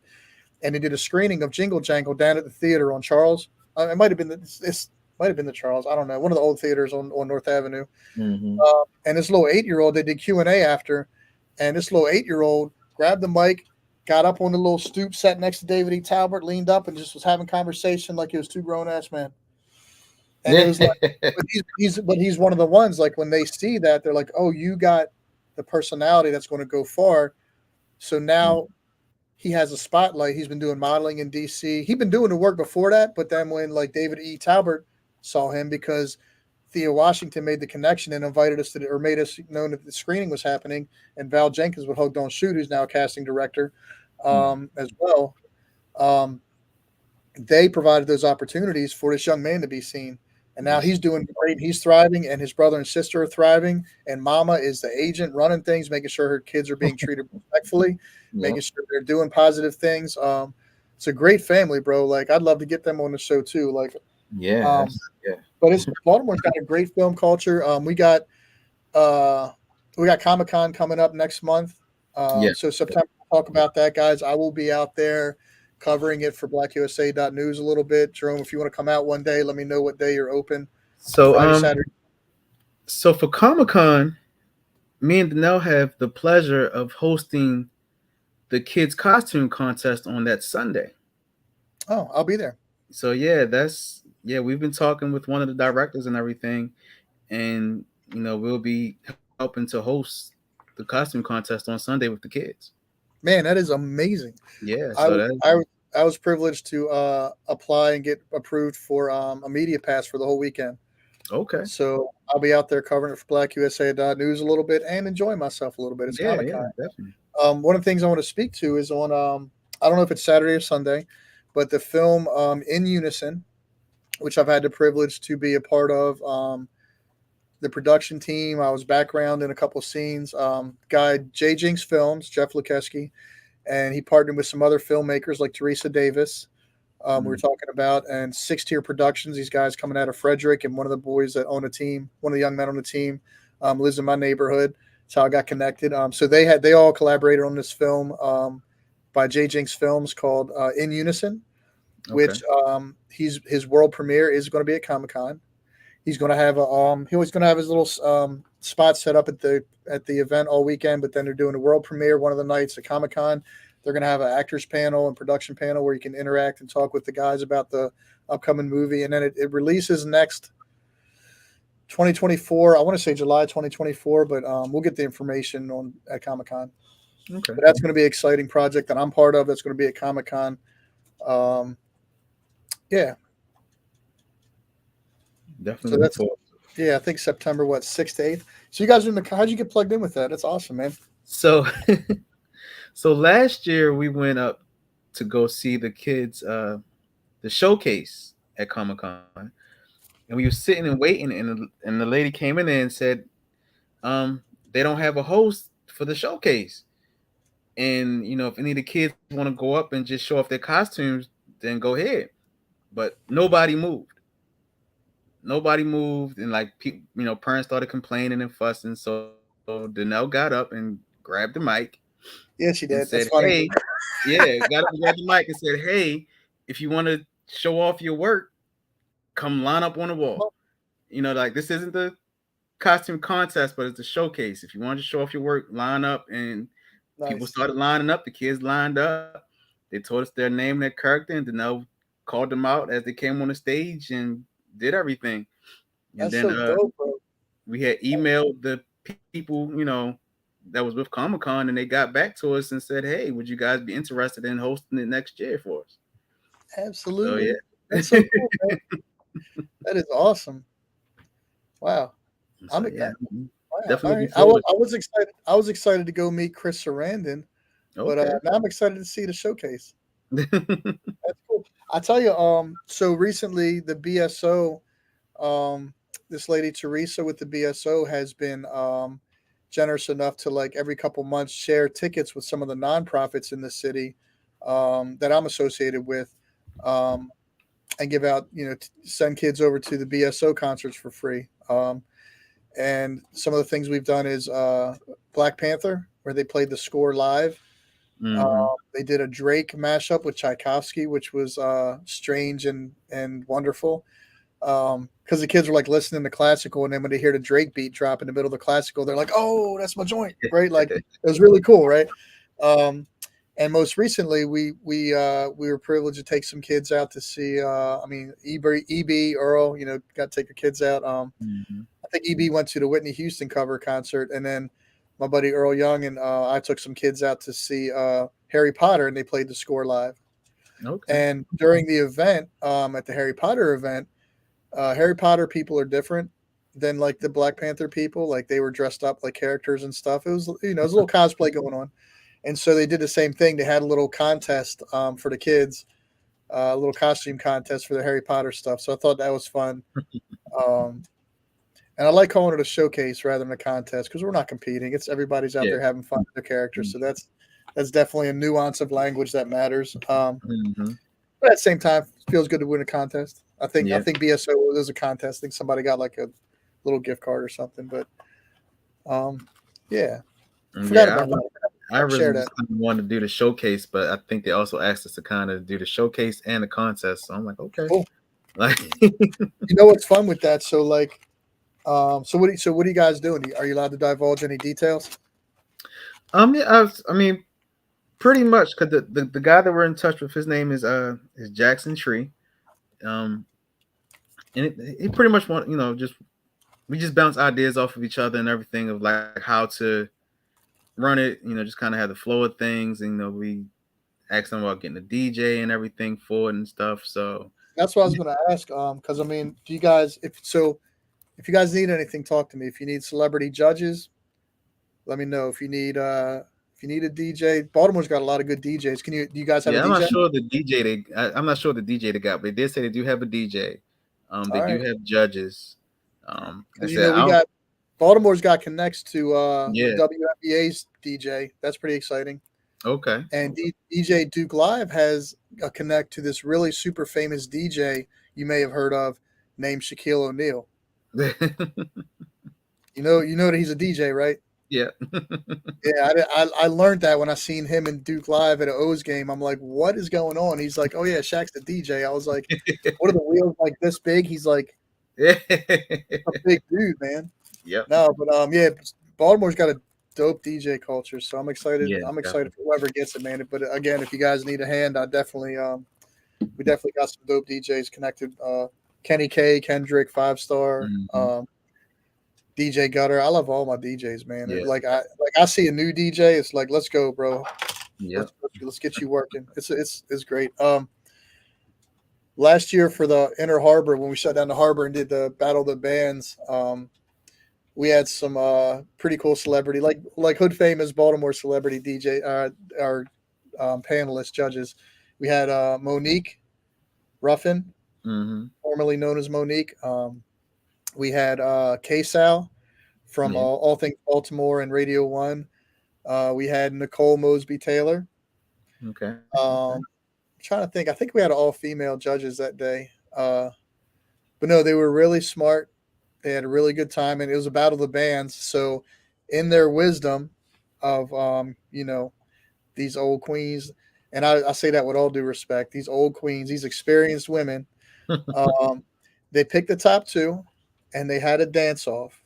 and he did a screening of Jingle Jangle down at the theater on Charles. It might have been this might have been the Charles. I don't know, one of the old theaters on North Avenue. Mm-hmm. And this little 8 year old, they did Q&A after, and this little 8 year old grabbed the mic, got up on the little stoop, sat next to David E. Talbot, leaned up, and just was having conversation like he was two grown ass men. And it Yeah. was like, but he's one of the ones like when they see that they're like, oh, you got the personality that's going to go far. So now he has a spotlight. He's been doing modeling in DC. He'd been doing the work before that, but then when like David E. Talbert saw him because Thea Washington made the connection and invited us or made us know that the screening was happening, and Val Jenkins with Hook Don't Shoot, who's now a casting director, as well. Um, they provided those opportunities for this young man to be seen. And now he's doing great. He's thriving, and his brother and sister are thriving. And Mama is the agent running things, making sure her kids are being treated respectfully, Yep. making sure they're doing positive things. It's a great family, bro. Like I'd love to get them on the show too. Like, Yeah. um, That's, yeah. but it's Baltimore's got a great film culture. Uh, we got Comic Con coming up next month. Yeah. So September, we'll talk about that, guys. I will be out there covering it for BlackUSA.News a little bit. Jerome, if you want to come out one day, let me know what day you're open. So Friday, Saturday. so for Comic-Con, me and Danelle have the pleasure of hosting the kids costume contest on that Sunday. Oh, I'll be there. So yeah, we've been talking with one of the directors and everything, and we'll be helping to host the costume contest on Sunday with the kids. Man, that is amazing. Yeah, I so was that I was I was privileged to apply and get approved for a media pass for the whole weekend. okay. So I'll be out there covering it for BlackUSA.News a little bit and enjoying myself a little bit. It's Yeah, Comic Con. yeah, definitely. One of the things I want to speak to is on I don't know if it's Saturday or Sunday, but the film In Unison, which I've had the privilege to be a part of. The production team, I was background in a couple scenes. Guy J Jinx Films, Jeff Lukeski, and he partnered with some other filmmakers like Teresa Davis. We were Mm, talking about and Six Tier Productions. These guys coming out of Frederick, and one of the boys that own a team, one of the young men on the team, lives in my neighborhood. That's how I got connected. So they all collaborated on this film by J Jinx Films called In Unison, okay. which his world premiere is going to be at Comic Con. He's going to have he's going to have his little spot set up at the event all weekend. But then they're doing a world premiere one of the nights at Comic Con. They're going to have an actors panel and production panel where you can interact and talk with the guys about the upcoming movie. And then it releases next 2024. I want to say July 2024, but we'll get the information on at Comic Con. Okay. But that's going to be an exciting project that I'm part of. That's going to be at Comic Con. Um, yeah. So Definitely look that's forward. I think September 6th to 8th. So you guys are in the how'd you get plugged in with that? That's awesome, man. So so last year we went up to go see the kids the showcase at Comic-Con. And we were sitting and waiting, and the lady came in there and said, they don't have a host for the showcase. And if any of the kids want to go up and just show off their costumes, then go ahead. But nobody moved, and like parents started complaining and fussing. So Danelle got up and grabbed the mic Yeah, and she said, did. That's "Hey," funny. yeah, got up and grabbed the mic and said, "Hey, if you want to show off your work, come line up on the wall. Like this isn't the costume contest, but it's a showcase. If you want to show off your work, line up." And people Nice. started lining up. The kids lined up. They told us their name, their character, and Danelle called them out as they came on the stage and did everything. And That's then so dope, bro. we had emailed the people, that was with Comic Con, and they got back to us and said, "Hey, would you guys be interested in hosting it next year for us?" So Absolutely. That's yeah. so cool, man. That is awesome. Wow. So I'm yeah, wow. definitely All looking right. forward I was excited. I was excited to go meet Chris Sarandon, to but it. now I'm excited to see the showcase. Okay. That's cool. I tell you, so recently the BSO, this lady Teresa with the BSO has been generous enough to like every couple months share tickets with some of the nonprofits in the city that I'm associated with, um, and give out, send kids over to the BSO concerts for free. And some of the things we've done is Black Panther, where they played the score live. Hmm. They did a Drake mashup with Tchaikovsky, which was strange and wonderful. Because the kids were like listening to classical, and then when they hear the Drake beat drop in the middle of the classical, they're like, "Oh, that's my joint!" Right? Like it was really cool, right? Um, and most recently, we were privileged to take some kids out to see. I mean, EB Earl, got to take your kids out. Hmm. I think EB went to the Whitney Houston cover concert, and then my buddy Earl Young and I took some kids out to see Harry Potter, and they played the score live. Okay. And during the event, at the Harry Potter event, Harry Potter people are different than like the Black Panther people. Like they were dressed up like characters and stuff. It was it was a little cosplay going on, and so they did the same thing. They had a little contest for the kids, a little costume contest for the Harry Potter stuff. So I thought that was fun. Um, and I like calling it a showcase rather than a contest because we're not competing. It's everybody's out Yeah. there having fun with their characters. So that's definitely a nuance of language that matters. Hmm. But at the same time, it feels good to win a contest. I Yeah. think BSO was a contest. I think somebody got like a little gift card or something. But um, yeah, forgot Yeah. about that. I I share originally that. just kind of wanted to do the showcase, but I think they also asked us to kind of do the showcase and the contest. So I'm like, okay. Cool. Like, You know what's fun with that? So like, so what are you guys doing? Are you allowed to divulge any details? yeah, I mean, pretty much because the guy that we're in touch with, his name is Jackson Tree. Um, and he pretty much want just we just bounce ideas off of each other and everything of like how to run it. Just kind of have the flow of things. And we asked him about getting a DJ and everything for it and stuff. So That's what I was going to ask. Because I mean, do you guys if you guys need anything, talk to me. If you need celebrity judges, let me know. If you need a DJ, Baltimore's got a lot of good DJs. Do you guys have a yeah, I'm not DJ? sure the DJ I'm not sure the DJ they got, but they did say they do have a DJ. They All do right, have judges. They because said we I don't. got Baltimore's got connects to the Yeah. WNBA's DJ. That's pretty exciting. Okay. And DJ Duke Live has a connect to this really super famous DJ you may have heard of named Shaquille O'Neal. You know that he's a DJ, right? Yeah. Yeah, I learned that when I seen him and Duke live at an O's game. I'm like, what is going on? He's like, oh yeah, Shaq's the DJ. I was like, what are the wheels like this big? He's like, Yeah. a big dude, man. Yep. No, but yeah, Baltimore's got a dope DJ culture, so I'm excited. Yeah. I'm excited Definitely. for whoever gets it, man. But again, if you guys need a hand, I definitely we definitely got some dope DJs connected. Kenny K, Kendrick, Five Star, Hmm. DJ Gutter. I love all my DJs, man. Yeah. I see a new DJ, it's like let's go, bro. Yep. Let's get you working. It's great. Last year for the Inner Harbor when we shut down the harbor and did the Battle of the Bands, we had some pretty cool celebrity like Hood famous Baltimore celebrity DJ our panelists judges. We had Monique Ruffin, Hmm. formerly known as Monique. We had K Sal from Yeah. All Things Baltimore and Radio One. We had Nicole Mosby Taylor. Okay. Um, trying to think. I think we had all female judges that day. But no, they were really smart. They had a really good time, and it was a battle of the bands. So, in their wisdom of these old queens, and I say that with all due respect, these old queens, these experienced women, um, they picked the top two, and they had a dance off,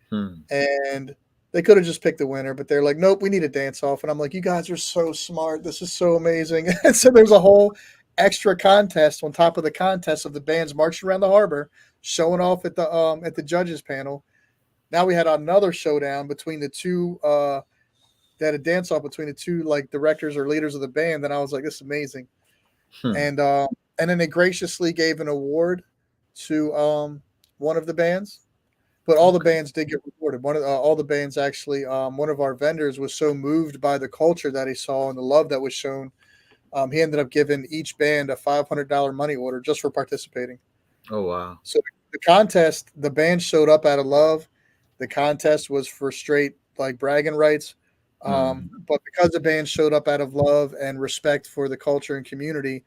Hmm. and they could have just picked the winner, but they're like, nope, we need a dance off, and I'm like, you guys are so smart. This is so amazing. And so there's a whole extra contest on top of the contest of the bands marching around the harbor, showing off at the judges panel. Now we had another showdown between the two. They had a dance off between the two like directors or leaders of the band, and I was like, this is amazing. Hmm. And uh, and then they graciously gave an award to one of the bands, but all the Okay. bands did get rewarded. All the bands actually. One of our vendors was so moved by the culture that he saw and the love that was shown. He ended up giving each band a $500 money order just for participating. Oh wow. So the contest, the band showed up out of love. The contest was for straight like bragging rights. Hmm. But because the band showed up out of love and respect for the culture and community,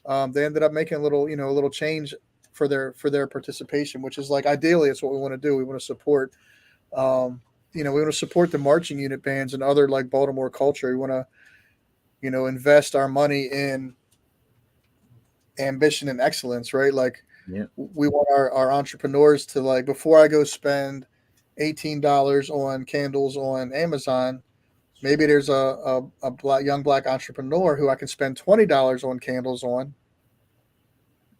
they ended up making a little change for their participation, which is like ideally it's what we want to do. We want to support, we want to support the marching unit bands and other like Baltimore culture. We want to, invest our money in ambition and excellence, right? Like Yeah. we want our entrepreneurs to like before I go spend $18 on candles on Amazon, maybe there's a young black entrepreneur who I can spend $20 on candles on,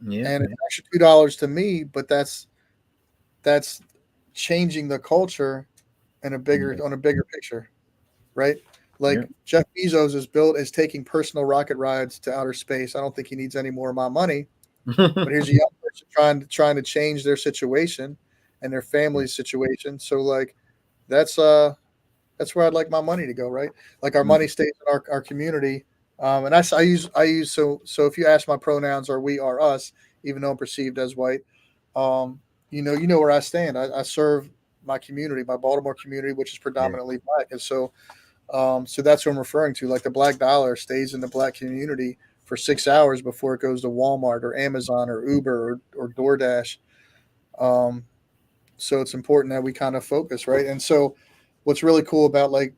Yeah. and it's Yeah. extra $2 to me, but that's changing the culture in a bigger Yeah. on a bigger picture, right? Yeah. Like Jeff Bezos is taking personal rocket rides to outer space. I don't think he needs any more of my money. But here's a young person trying to change their situation and their family's situation. So like that's uh that's where I'd like my money to go, right? Like our money stays in our community. And I use so if you ask my pronouns are we are us, even though I'm perceived as white, um, you know where I stand. I serve my community, my Baltimore community, which is Yeah. predominantly black, and so that's what I'm referring to. Like the black dollar stays in the black community for 6 hours before it goes to Walmart or Amazon or Uber or DoorDash. Um, so it's important that we kind of focus, right? And so what's really cool about like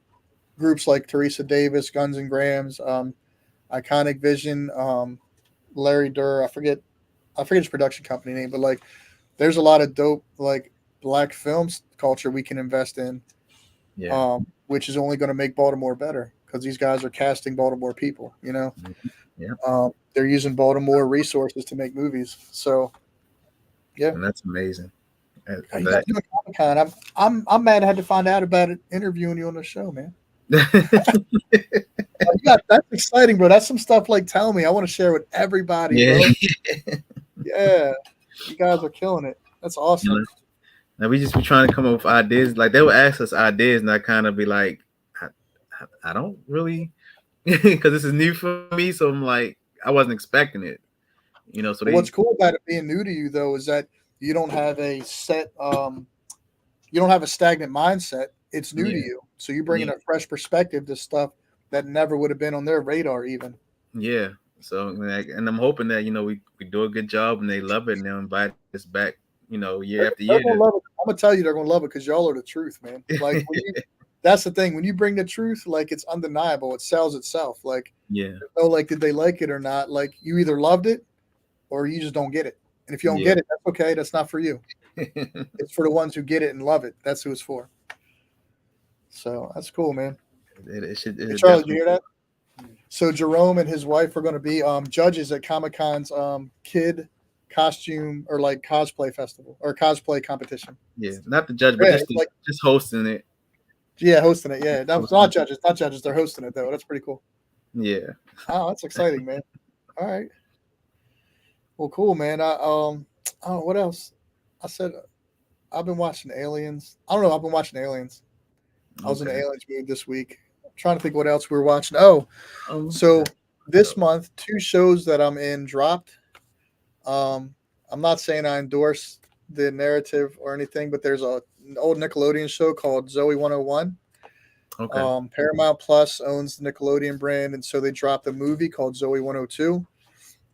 groups like Teresa Davis, Guns and Grams, Iconic Vision, Larry Durr, I forget his production company name, but like there's a lot of dope like black films culture we can invest in, Yeah. which is only going to make Baltimore better because these guys are casting Baltimore people. Mhm. Yeah. They're using Baltimore resources to make movies. So yeah, And that's amazing. you got That. to do a Comic Con. I'm mad I had to find out about it interviewing you on the show, man. You got that's exciting, bro. That's some stuff like tell me. I want to share with everybody, Yeah. bro. Yeah, you guys are killing it. That's You awesome. know, now we just be trying to come up with ideas. Like they would ask us ideas, and I kind of be like, I don't really, because this is new for me. So I'm like, I wasn't expecting it. So But they, what's cool about it being new to you though is that you don't have a set you don't have a stagnant mindset. It's new to yeah, you. So you're bringing yeah, a fresh perspective to stuff that never would have been on their radar even. yeah. So like, and I'm hoping that we do a good job and they love it and they'll invite us back. Year after year. They're gonna love it. I'm gonna tell you they're gonna love it because y'all are the truth, man. Like that's the thing. When you bring the truth, like it's undeniable. It sells itself. Like Yeah, oh, like did they like it or not? Like you either loved it or you just don't get it. And if you don't yeah. get it, that's okay. That's not for you. It's for the ones who get it and love it. That's who it's for. So that's cool, man. It Hey should Charlie, did you definitely. hear that? So Jerome and his wife are going to be judges at Comic Con's kid costume or like cosplay festival or cosplay competition. Yeah, not the judge, but Yeah, just it's like just hosting it. yeah, hosting it. Yeah, no, Hosting not it. judges, not judges. They're hosting it though. That's pretty cool. Yeah. Oh, that's exciting, man. All right, well, cool, man. Oh, what else? I said I've been watching Aliens. I don't know. I've been watching Aliens. I was in the Okay. Aliens mood this week. I'm trying to think what else we were watching. Oh, so this month, two shows that I'm in dropped. Um, I'm not saying I endorse the narrative or anything, but there's a old Nickelodeon show called Zoe 101. Okay. Paramount Plus owns the Nickelodeon brand, and so they dropped a movie called Zoe 102.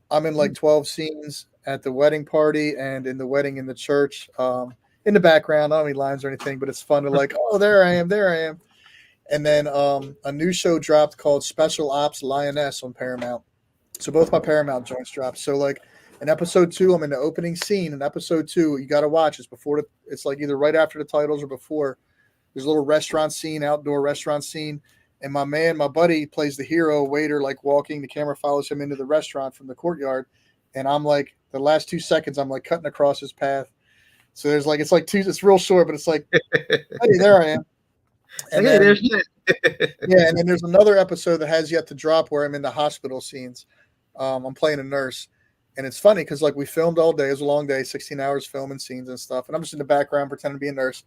I'm in like 12 scenes at the wedding party and in the wedding in the church. In the background, I don't have any lines or anything, but it's fun to like, oh, there I am, there I am. And then a new show dropped called Special Ops Lioness on Paramount. So both my Paramount joints dropped. So like in episode 2, I'm in the opening scene. In episode 2, you got to watch. It's before it's like either right after the titles or before. There's a little restaurant scene, outdoor restaurant scene. And my buddy plays the hero waiter, like walking. The camera follows him into the restaurant from the courtyard. And I'm like, the last 2 seconds, I'm like cutting across his path. So there's like, it's real short, but it's like, hey, there I am. So, And hey, then, there's that. yeah, and then there's another episode that has yet to drop where I'm in the hospital scenes. I'm playing a nurse. And it's funny because like we filmed all day. It was a long day, 16 hours filming scenes and stuff. And I'm just in the background pretending to be a nurse.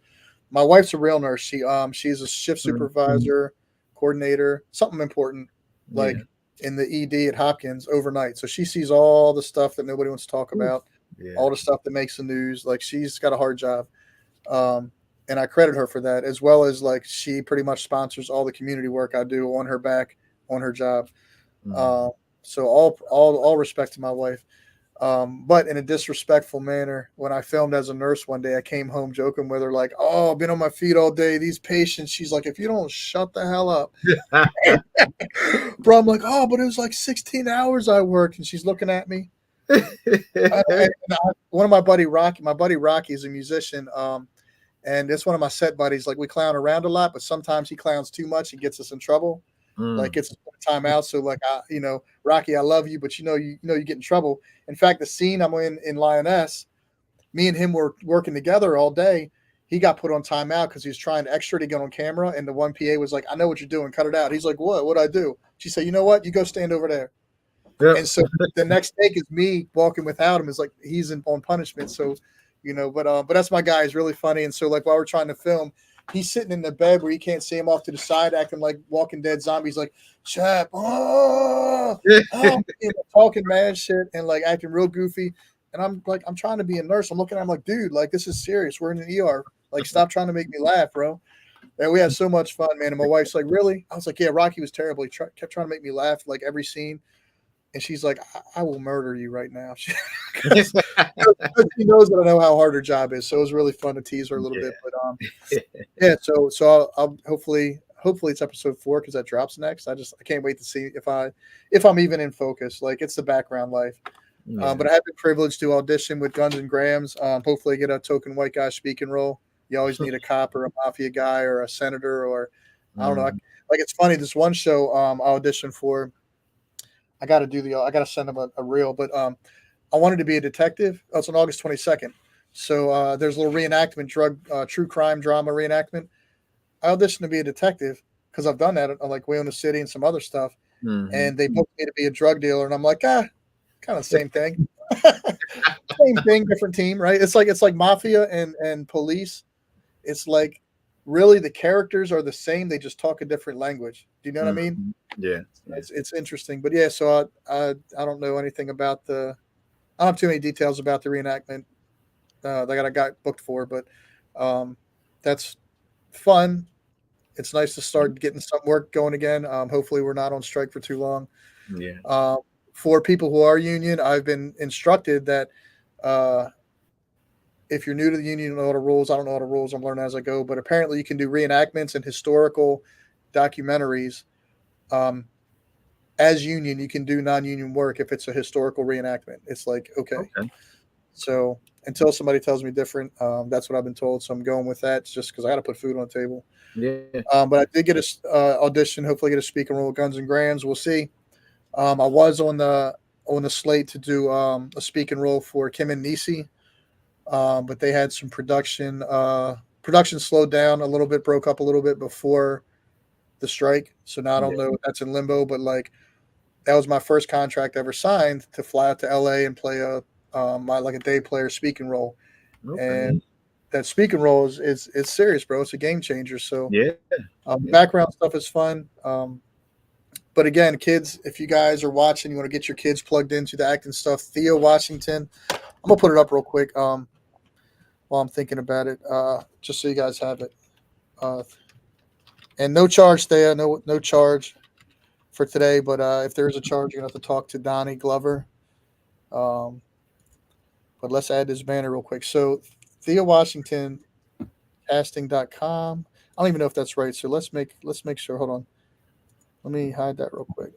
My wife's a real nurse. She's a shift supervisor, coordinator, something important, like in the ED at Hopkins overnight. So she sees all the stuff that nobody wants to talk about, all the stuff that makes the news. Like she's got a hard job. And I credit her for that, as well as like she pretty much sponsors all the community work I do on her back, on her job. So all respect to my wife. But in a disrespectful manner, when I filmed as a nurse one day, I came home joking with her, like, oh, I've been on my feet all day. These patients, she's like, if you don't shut the hell up. Bro, I'm like, oh, but it was like 16 hours I worked. And she's looking at me. One of my buddy Rocky is a musician. And it's one of my set buddies. Like we clown around a lot, but sometimes he clowns too much and gets us in trouble. Like gets us time out. So like, Rocky, I love you, but you get in trouble. In fact, the scene I'm in Lioness, me and him were working together all day. He got put on timeout because he was trying extra to get on camera, and the one PA was like, "I know what you're doing, cut it out." He's like, "What? What'd I do?" She said, "You know what? You go stand over there." Yep. And so the next take is me walking without him. Is like he's on punishment. So, but that's my guy. He's really funny. And so like while we're trying to film, he's sitting in the bed where you can't see him off to the side, acting like Walking Dead zombies, like Chap, talking mad shit and like acting real goofy. And I'm like, I'm trying to be a nurse. I'm looking at him like, dude, like this is serious. We're in an ER. Like, stop trying to make me laugh, bro. And we had so much fun, man. And my wife's like, really? I was like, yeah, Rocky was terrible. He kept trying to make me laugh like every scene. And she's like, I will murder you right now. She knows that I know how hard her job is. So it was really fun to tease her a little bit. But yeah, so I'll hopefully it's episode 4 because that drops next. I can't wait to see if I'm even in focus. Like it's the background life. But I have been privileged to audition with Guns and Grams. Hopefully get a token white guy speaking role. You always need a cop or a mafia guy or a senator or I don't know. Like it's funny. This one show I auditioned for. I got to send them a reel, but I wanted to be a detective. Oh, it's on August 22nd. So there's a little reenactment, true crime drama reenactment. I auditioned to be a detective because I've done that like Way on the City and some other stuff. And they booked me to be a drug dealer. And I'm like, kind of the same thing. Same thing, different team, right? It's like mafia and police. It's like really the characters are the same. They just talk a different language. Do you know what I mean? Yeah. It's interesting. But yeah, so I don't know anything about I don't have too many details about the reenactment that I got booked for, but that's fun. It's nice to start getting some work going again. Hopefully we're not on strike for too long. Yeah. For people who are union, I've been instructed that if you're new to the union, you know all the rules. I don't know all the rules. I'm learning as I go. But apparently you can do reenactments and historical documentaries. As union, you can do non-union work if it's a historical reenactment. It's like, okay. So until somebody tells me different, that's what I've been told. So I'm going with that just because I got to put food on the table. Yeah. But I did get a audition, hopefully get a speaking role with Guns and Grams. We'll see. I was on the slate to do a speaking role for Kim and Nisi, but they had some production slowed down a little bit, broke up a little bit before the strike. So now I don't know if that's in limbo, but like that was my first contract ever signed to fly out to LA and play a day player speaking role. And that speaking role is serious, bro. It's a game changer. So background stuff is fun. But again, kids, if you guys are watching, you want to get your kids plugged into the acting stuff. Theo Washington, I'm gonna put it up real quick. while I'm thinking about it, just so you guys have it. Uh, and no charge, Thea, no charge for today. But if there is a charge, you're gonna have to talk to Donnie Glover. Um, but let's add this banner real quick. So Thea Washington casting.com. I don't even know if that's right. So let's make sure. Hold on. Let me hide that real quick.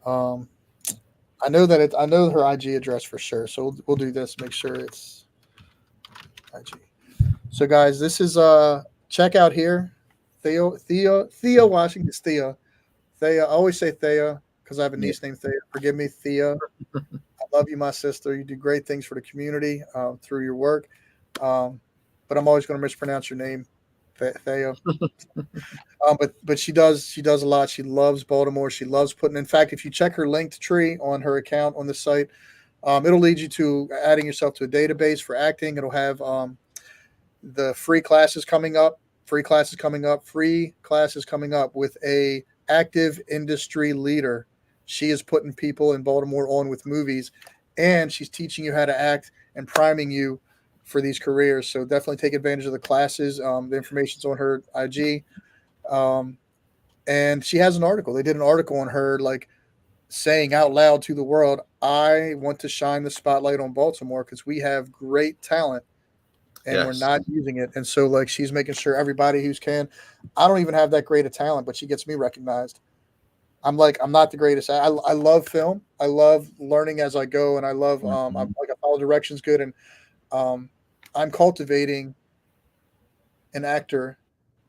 Um, I know her IG address for sure. So we'll do this. Make sure it's IG. So guys, this is check out here. Thea Washington. It's Thea. Thea. I always say Thea because I have a Yeah. niece named Thea. Forgive me, Thea. I love you, my sister. You do great things for the community through your work. Um, but I'm always going to mispronounce your name, Thea. But she does a lot. She loves Baltimore. She loves putting. In fact, if you check her linked tree on her account on the site, it'll lead you to adding yourself to a database for acting. It'll have the free classes coming up, free classes coming up, free classes coming up with a active industry leader. She is putting people in Baltimore on with movies, and she's teaching you how to act and priming you for these careers. So definitely take advantage of the classes. The information's on her IG. Um, and she has an article. They did an article on her, like saying out loud to the world, "I want to shine the spotlight on Baltimore because we have great talent and we're Yes. not using it." And so, like, she's making sure everybody who's can. I don't even have that great a talent, but she gets me recognized. I'm not the greatest. I love film. I love learning as I go, and I love I'm Mhm. like I follow directions good, and um, I'm cultivating an actor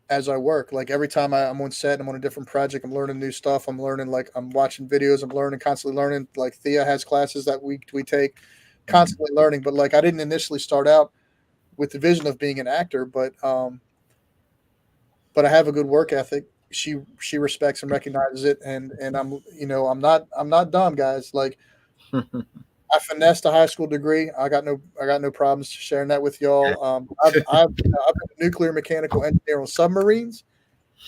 as I work. Like every time I'm on set and I'm on a different project, I'm learning new stuff. I'm learning, like I'm watching videos. I'm learning, constantly learning. Like Thea has classes that we take, Mhm. constantly learning. But like I didn't initially start out with the vision of being an actor, but I have a good work ethic. She respects and recognizes it, and I'm not dumb, guys. Like I finessed a high school degree. I got no problems sharing that with y'all. I've been a nuclear mechanical engineer on submarines.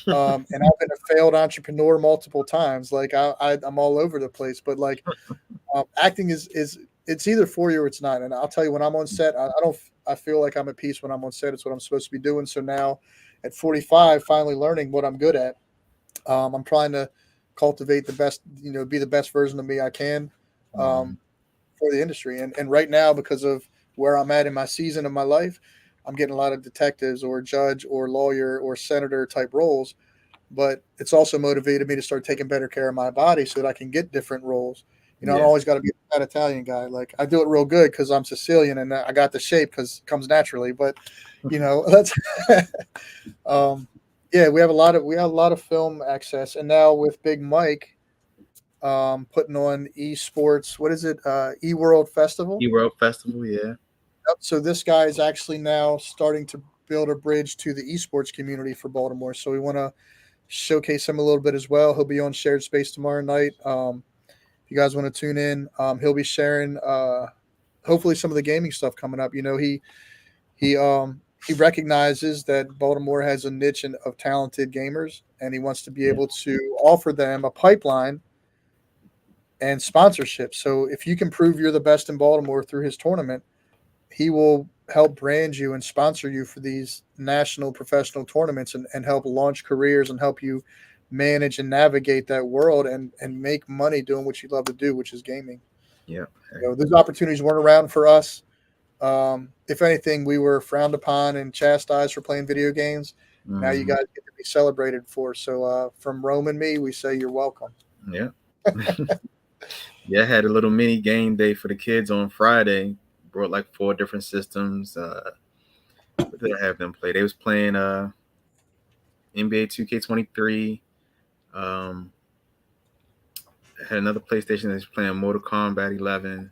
And I've been a failed entrepreneur multiple times. Like I'm all over the place, but like acting is it's either for you or it's not. And I'll tell you, when I'm on set, I don't. I feel like I'm at peace when I'm on set. It's what I'm supposed to be doing. So now, at 45, finally learning what I'm good at. I'm trying to cultivate the best, be the best version of me I can Mhm. um, for the industry. And right now, because of where I'm at in my season of my life, I'm getting a lot of detectives or judge or lawyer or senator type roles, but it's also motivated me to start taking better care of my body so that I can get different roles. I don't Yeah. always got to be that Italian guy. Like I do it real good because I'm Sicilian and I got the shape because it comes naturally. But that's um, yeah. We have a lot of film access, and now with Big Mike putting on esports. What is it? eWorld Festival. World Festival. Yeah. Yep. So this guy is actually now starting to build a bridge to the esports community for Baltimore. So we want to showcase him a little bit as well. He'll be on Shared Space tomorrow night. If you guys want to tune in, he'll be sharing hopefully some of the gaming stuff coming up. He recognizes that Baltimore has a niche of talented gamers, and he wants to be Yeah. able to offer them a pipeline and sponsorship. So if you can prove you're the best in Baltimore through his tournament, he will help brand you and sponsor you for these national professional tournaments, and help launch careers and help you manage and navigate that world and make money doing what you love to do, which is gaming. Yeah. Those opportunities weren't around for us. If anything, we were frowned upon and chastised for playing video games. Now you Mhm. guys get to be celebrated for. So from Rome and me, we say you're welcome. Yeah. Yeah. I had a little mini game day for the kids on Friday. Brought like four different systems. What did I have them play? They was playing NBA 2K23. Um, I had another PlayStation that was playing Mortal Kombat 11.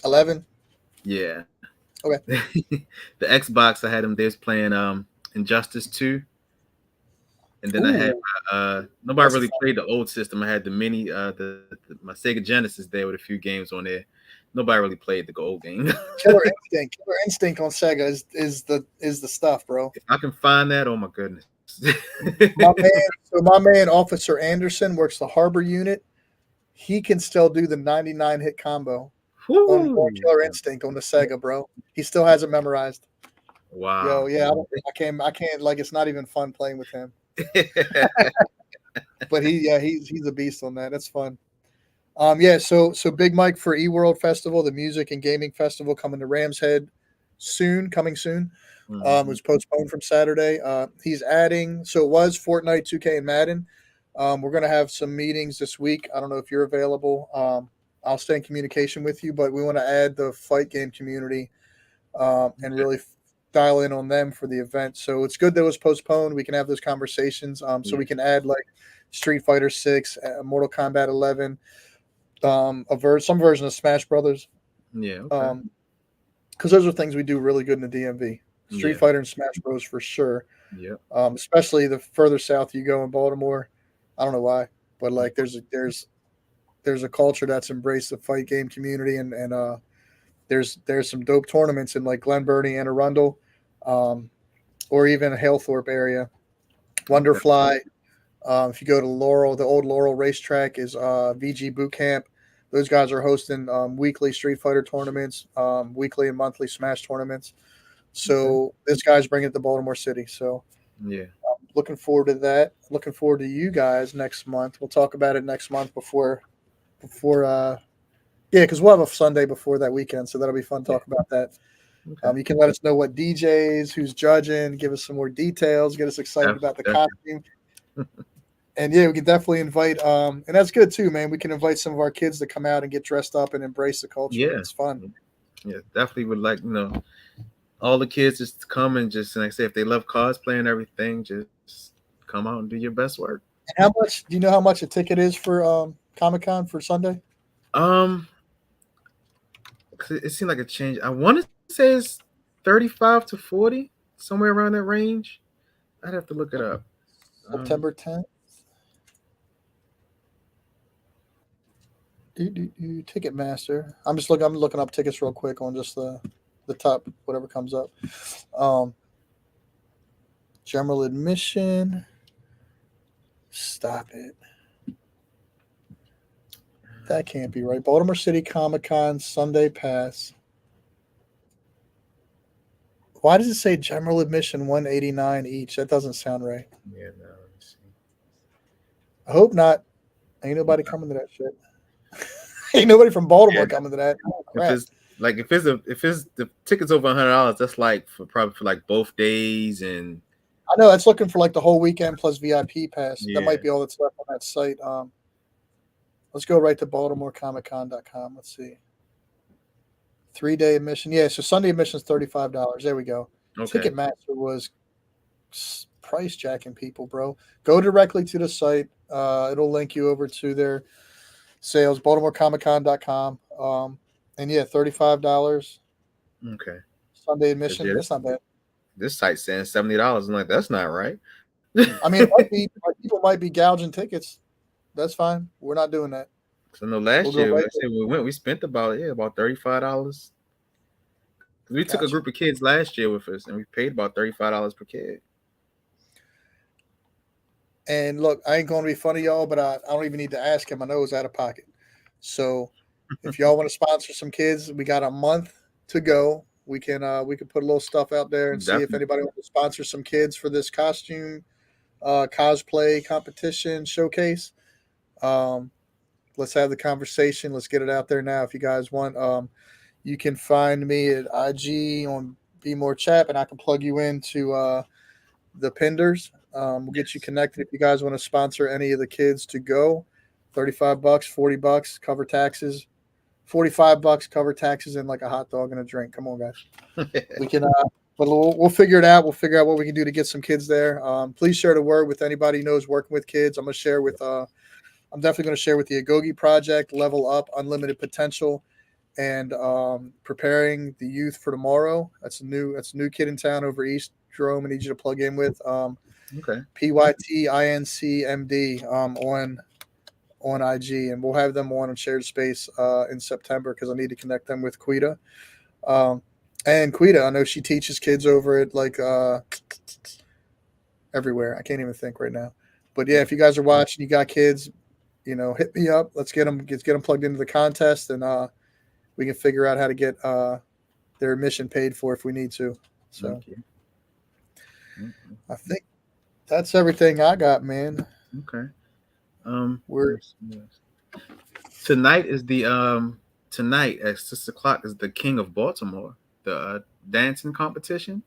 11. Yeah. Okay. The Xbox, I had them. They was playing Injustice 2. And then I had Ooh, nobody that's a really fun played the old system. I had the mini my Sega Genesis there with a few games on there. Nobody really played the old game. Killer Instinct. Killer Instinct on Sega is the stuff, bro. If I can find that, oh my goodness. My man Officer Anderson works the harbor unit. He can still do the 99 hit combo. on More Whoo. Killer Instinct on the Sega, bro. He still has it memorized. Yo, Wow. yeah, I can't like it's not even fun playing with him. But he's a beast on that. That's fun. Yeah, so Big Mike for eWorld Festival, the music and gaming festival coming to Rams Head soon, coming soon. Mhm. Was postponed from Saturday. He's adding, so it was Fortnite, 2K, and Madden. We're gonna have some meetings this week. I don't know if you're available. I'll stay in communication with you, but we want to add the fight game community and Okay. really dial in on them for the event. So it's good that it was postponed. We can have those conversations. So Yeah. we can add like Street Fighter 6, Mortal Kombat 11, some version of Smash Brothers. Yeah. Okay. Um, because those are things we do really good in the DMV. Street Yeah. Fighter and Smash Bros for sure. Yep. Especially the further south you go in Baltimore. I don't know why, but like there's a culture that's embraced the fight game community, and there's some dope tournaments in like Glen Burnie, Anne Arundel, um, or even Halethorpe area. Okay. Wonderfly. If you go to Laurel, the old Laurel racetrack is VG Boot Camp. Those guys are hosting weekly Street Fighter tournaments, weekly and monthly Smash tournaments. Okay. So this guy's bringing it to Baltimore City. So Yeah. looking forward to that. Looking forward to you guys next month. We'll talk about it next month before yeah, because we'll have a Sunday before that weekend, so that'll be fun to Yeah. talk about that. Okay. You can let us know what DJs, who's judging, give us some more details, get us excited about the Definitely. costume. And yeah, we can definitely invite, and that's good too, man. We can invite some of our kids to come out and get dressed up and embrace the culture. Yeah. It's fun. Yeah. Definitely would like all the kids just to come and just like I say if they love cosplay and everything, just come out and do your best work. And how much? Do you know how much a ticket is for Comic Con for Sunday? Um, 'Cause it seemed like a change. I want to say it's 35 to 40, somewhere around that range. I'd have to look it up. Um, September 10th. Ticketmaster. I'm just looking. I'm looking up tickets real quick on just the top, whatever comes up. Um, General admission. Stop it. That can't be right. Baltimore City Comic Con Sunday pass. Why does it say general admission 189 each? That doesn't sound right. yeah, no, let me see. I hope not. Ain't nobody coming to that shit. Ain't nobody from Baltimore Yeah, coming to that. Oh, if crap. it's like if it's the tickets over $100, that's like for probably for like both days and I know that's looking for like the whole weekend plus VIP pass. That yeah. might be all that's left on that site. Let's go right to BaltimoreComicCon.com. Let's see. 3-day admission. Yeah, so Sunday admission is $35. There we go. Okay. Ticketmaster was price jacking people, bro. Go directly to the site. It'll link you over to their sales, BaltimoreComicCon.com. And yeah, $35 Okay. Sunday 'Cause, admission. yeah, That's not bad. this site's saying $70. I'm like, that's not right. I mean, it might be people might be gouging tickets. That's fine. We're not doing that. So no, We'll last go year right I there. said we went, we spent about $35. We took a Gotcha. group of kids last year with us, and we paid about $35 per kid. And look, I ain't going to be funny, y'all, but I don't even need to ask him. I know it's out of pocket. So if y'all want to sponsor some kids, we got a month to go. We can put a little stuff out there and see if Definitely, anybody wants to sponsor some kids for this costume cosplay competition showcase. Um, let's have the conversation. Let's get it out there now. If you guys want, you can find me at IG on Be More Chap, and I can plug you into the Pinders. We'll get you yes. connected if you guys want to sponsor any of the kids to go. $35, $40, cover taxes. $45 cover taxes and like a hot dog and a drink. Come on, guys. We can, but we'll figure it out. We'll figure out what we can do to get some kids there. Please share the word with anybody who knows working with kids. I'm gonna share with. I'm definitely going to share with the Agogi Project, Level Up, Unlimited Potential, and preparing the youth for tomorrow. That's a new kid in town over east. Jerome, I need you to plug in with Okay. PYTINCMD on IG, and we'll have them on shared space in September because I need to connect them with Quita. Um, and Quita, I know she teaches kids over at like everywhere. I can't even think right now. But yeah, if you guys are watching, you got kids, hit me up. Let's get them plugged into the contest, and we can figure out how to get their admission paid for if we need to. So Okay. Okay. I think that's everything I got, man. Okay. We're Tonight is the tonight at 6 o'clock is the King of Baltimore, the dancing competition.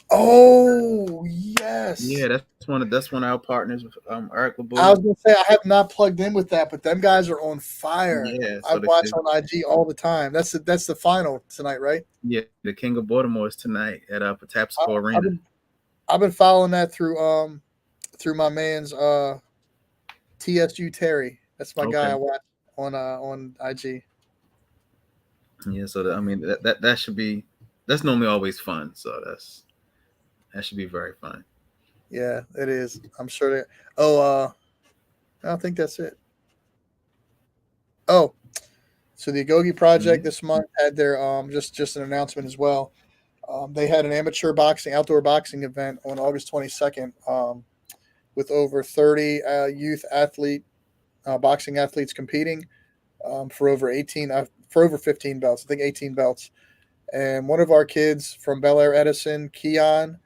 Oh Yeah, yes. that's one of our partners with Eric I LeBeau. was gonna say I have not plugged in with that, but them guys are on fire. Yeah, I so watch on IG all the time. That's the final tonight, right? the King of Baltimore is tonight at Patapsco I, Arena. I've been following that through my man's TSU Terry. That's my guy Okay. I watch on IG. Yeah, so I mean that should be that's normally always fun. So that should be very fun. Yeah, it is. I'm sure that. Oh, I don't think that's it. Oh, so the Agogi Project Mhm. this month had their just an announcement as well. They had an amateur boxing outdoor boxing event on August 22nd with over 30 youth boxing athletes competing for over 15 belts. I think 18 belts. And one of our kids from Bel Air Edison, Keon,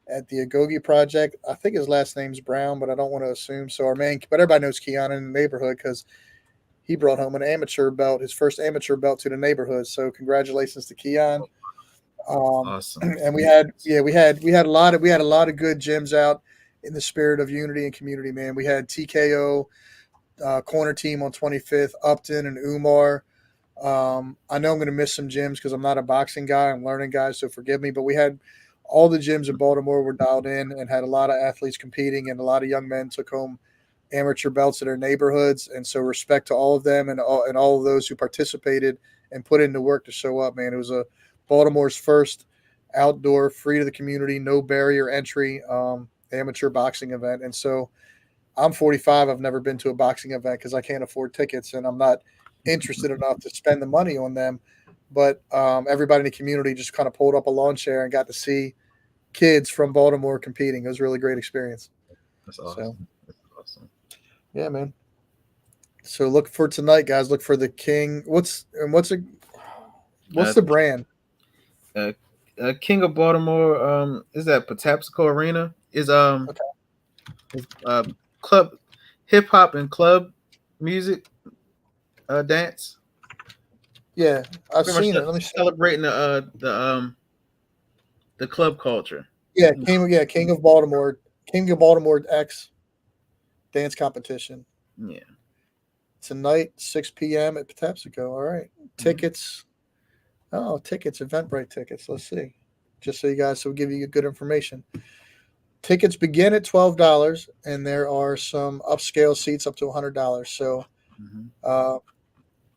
at the Agogi Project. I think his last name's Brown, but I don't want to assume. So but everybody knows Keon in the neighborhood because he brought home an amateur belt, his first amateur belt to the neighborhood. So congratulations to Keon. Awesome. And we had a lot of good gyms out in the spirit of unity and community. Man, we had TKO corner team on 25th, Upton and Umar. I know I'm going to miss some gyms because I'm not a boxing guy. I'm learning guys, so forgive me. But we had all the gyms in Baltimore were dialed in and had a lot of athletes competing, and a lot of young men took home amateur belts in their neighborhoods. And so respect to all of them and all of those who participated and put in the work to show up. Man, it was a Baltimore's first outdoor, free to the community, no barrier entry amateur boxing event. And so I'm 45. I've never been to a boxing event because I can't afford tickets and I'm not interested enough to spend the money on them. But everybody in the community just kind of pulled up a lawn chair and got to see kids from Baltimore competing. It was a really great experience. That's So awesome. That's awesome. yeah, man. So look for tonight, guys. Look for the King. What's Uh, the brand? uh, King of Baltimore is at Patapsco Arena Okay. is club hip hop and club music dance. Yeah, I've Pretty much seen it. Let me see. celebrating the club culture. Yeah, You King of Baltimore, King of Baltimore X dance competition Yeah. tonight, 6 p.m. at Patapsco. All right, Mhm. tickets. Oh, tickets, Eventbrite tickets. Let's see. Just so you guys, so we'll give you good information. Tickets begin at $12, and there are some upscale seats up to $100. So Mhm. uh,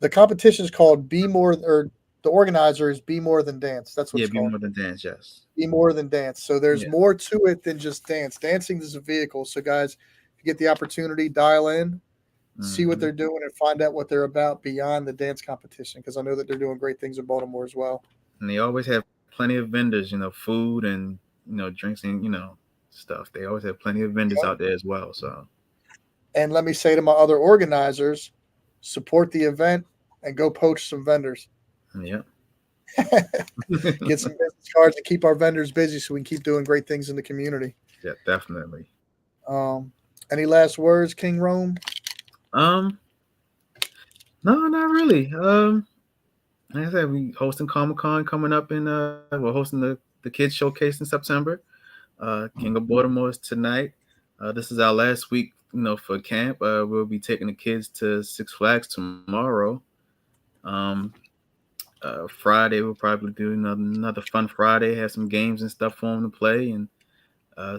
the competition is called Be More, or the organizer is Be More Than Dance. That's what Yeah, it's be called. more than dance. Yes. Be more than dance. So there's Yeah. more to it than just dance. Dancing is a vehicle. So guys, if you get the opportunity, dial in, see what Hmm. they're doing, and find out what they're about beyond the dance competition. Because I know that they're doing great things in Baltimore as well. And they always have plenty of vendors. Food and drinks and stuff. They always have plenty of vendors Yep. out there as well. So And let me say to my other organizers, support the event and go poach some vendors. yeah. Get some business cards and keep our vendors busy so we can keep doing great things in the community. Yeah, definitely. Um, any last words, King Rome? Um, no, not really. Like I said, we hosting Comic Con coming up we're hosting the kids showcase in September. King of Baltimore is tonight. This is our last week, for camp. We'll be taking the kids to Six Flags tomorrow. Um, Friday we'll probably do another fun Friday. Have some games and stuff for them to play, and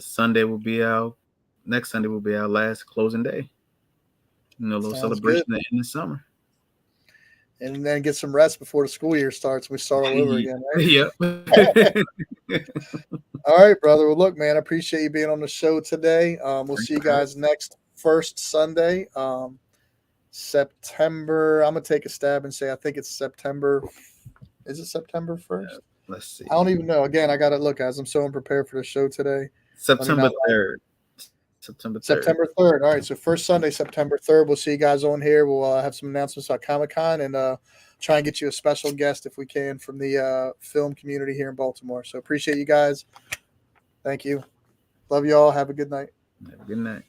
Sunday will be our next Sunday will be our last closing day. A little Sounds good. celebration in the summer. And then get some rest before the school year starts. We start all over again, right? Yep. All right, brother. Well, look, man, I appreciate you being on the show today. We'll see you guys next first Sunday, September. I'm gonna take a stab and say I think it's September. Is it September 1st? Let's I don't see. even know. Again, I gotta look, guys. I'm so unprepared for the show today. Let me September not lie. 3rd. September 3rd. September 3rd. All right, so first Sunday, September 3rd. We'll see you guys on here. We'll have some announcements about Comic-Con and try and get you a special guest if we can from the film community here in Baltimore. So appreciate you guys. Thank you. Love you all. Have a good night. Have a good night.